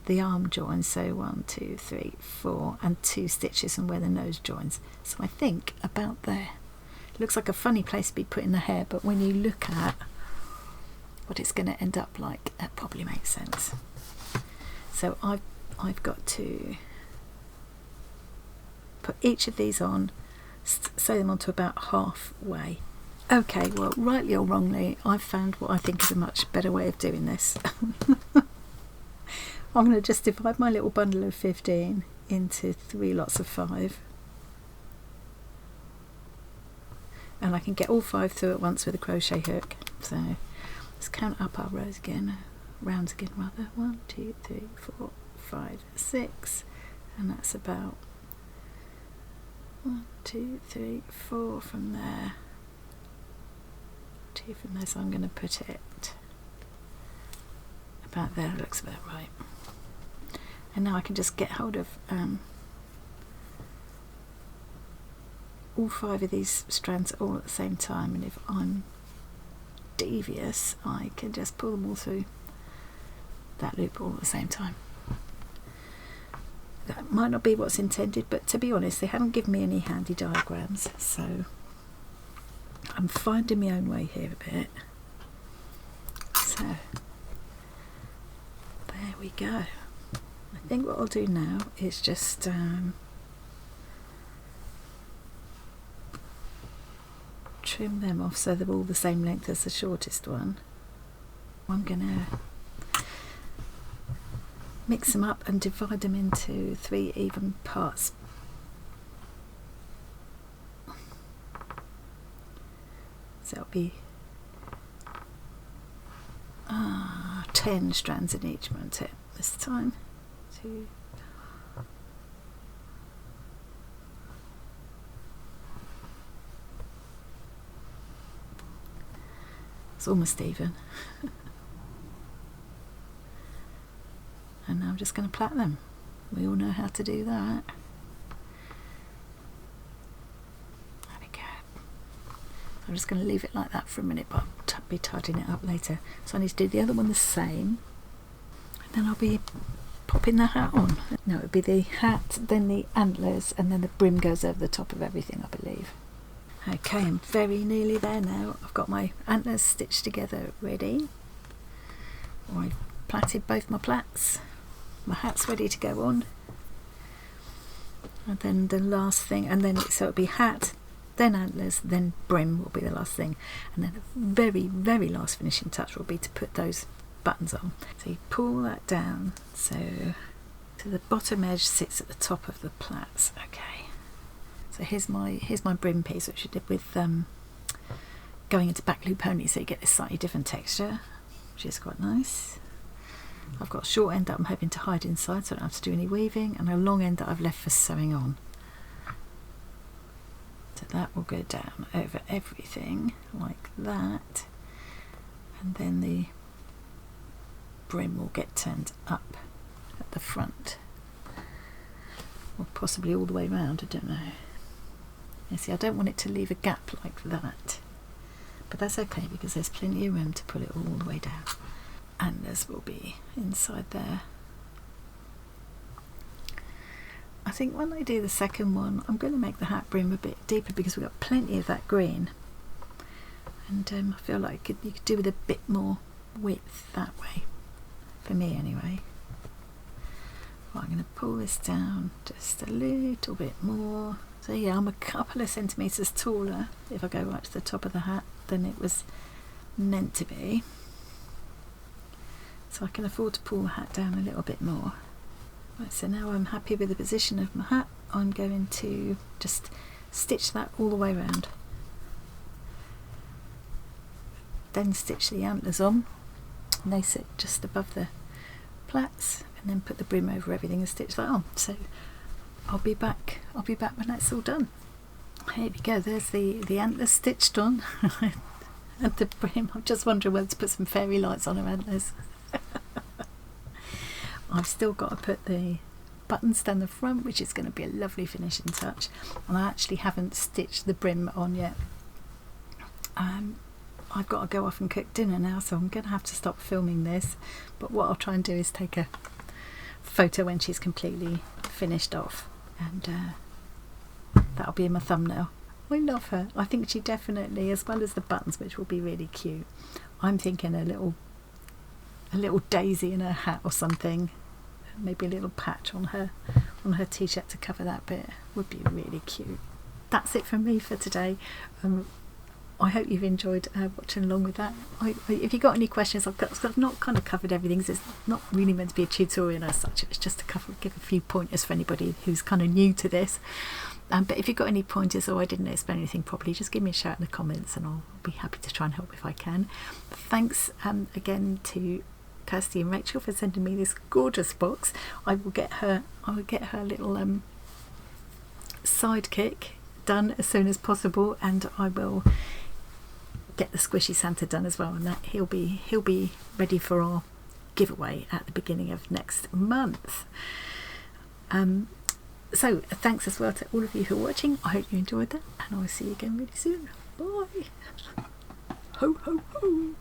the arm joins, so 1, 2, 3, 4, and 2 stitches from where the nose joins. So I think about there. It looks like a funny place to be putting the hair, but when you look at what it's going to end up like, that probably makes sense. So I've got to put each of these on, sew them onto about halfway. Okay, well, rightly or wrongly, I've found what I think is a much better way of doing this. I'm going to just divide my little bundle of 15 into 3 lots of 5, and I can get all 5 through at once with a crochet hook. So let's count up our rows again, rounds again rather. 1, 2, 3, 4, 5, 6, and that's about 1, 2, 3, 4 from there, 2 from there. So I'm going to put it about there. Looks about right. And now I can just get hold of all 5 of these strands all at the same time, and if I'm devious I can just pull them all through that loop all at the same time. That might not be what's intended, but to be honest they haven't given me any handy diagrams, so I'm finding my own way here a bit. So there we go. I think what I'll do now is just trim them off so they're all the same length as the shortest one. I'm going to mix them up and divide them into 3 even parts. So it'll be 10 strands in each, won't it, this time? 2. It's almost even. And now I'm just going to plait them. We all know how to do that. There we go. I'm just going to leave it like that for a minute, but I'll be tidying it up later. So I need to do the other one the same, and then I'll be popping the hat on. No, it would be the hat, then the antlers, and then the brim goes over the top of everything, I believe. Okay, I'm very nearly there now. I've got my antlers stitched together ready. I've plaited both my plaits. My hat's ready to go on. And then the last thing, and then so it'll be hat, then antlers, then brim will be the last thing. And then the very, very last finishing touch will be to put those buttons on. So you pull that down so the bottom edge sits at the top of the plaits. Okay, so here's my brim piece, which I did with going into back loop only, so you get this slightly different texture, which is quite nice. I've got a short end that I'm hoping to hide inside so I don't have to do any weaving, and a long end that I've left for sewing on. So that will go down over everything like that, and then the brim will get turned up at the front, or possibly all the way around, I don't know. You see, I don't want it to leave a gap like that, but that's okay because there's plenty of room to pull it all the way down. Antlers will be inside there. I think when I do the second one, I'm going to make the hat brim a bit deeper because we've got plenty of that green, and I feel like you could do with a bit more width that way, for me anyway. Right, I'm going to pull this down just a little bit more. So yeah, I'm a couple of centimetres taller if I go right to the top of the hat than it was meant to be. So I can afford to pull the hat down a little bit more. Right, so now I'm happy with the position of my hat. I'm going to just stitch that all the way around. Then stitch the antlers on, and they sit just above the plaits, and then put the brim over everything and stitch that on. So I'll be back when that's all done. Here we go, there's the antlers stitched on and the brim. I'm just wondering whether to put some fairy lights on her antlers. I've still got to put the buttons down the front, which is going to be a lovely finishing touch, and I actually haven't stitched the brim on yet. I've got to go off and cook dinner now, so I'm going to have to stop filming this, but what I'll try and do is take a photo when she's completely finished off, and that'll be in my thumbnail. I love her. I think she definitely, as well as the buttons, which will be really cute, I'm thinking a little daisy in her hat or something, maybe a little patch on her t-shirt to cover that bit would be really cute. That's it from me for today. I hope you've enjoyed watching along with that. If you've got any questions, I've not kind of covered everything, so it's not really meant to be a tutorial as such. It's just to give a few pointers for anybody who's kind of new to this. But if you've got any pointers or I didn't explain anything properly, just give me a shout in the comments and I'll be happy to try and help if I can. Thanks again to Kirsty and Rachel for sending me this gorgeous box. I will get her little sidekick done as soon as possible, and I will get the squishy Santa done as well, and that he'll be ready for our giveaway at the beginning of next month. So thanks as well to all of you who are watching. I hope you enjoyed that, and I will see you again really soon. Bye. Ho ho ho.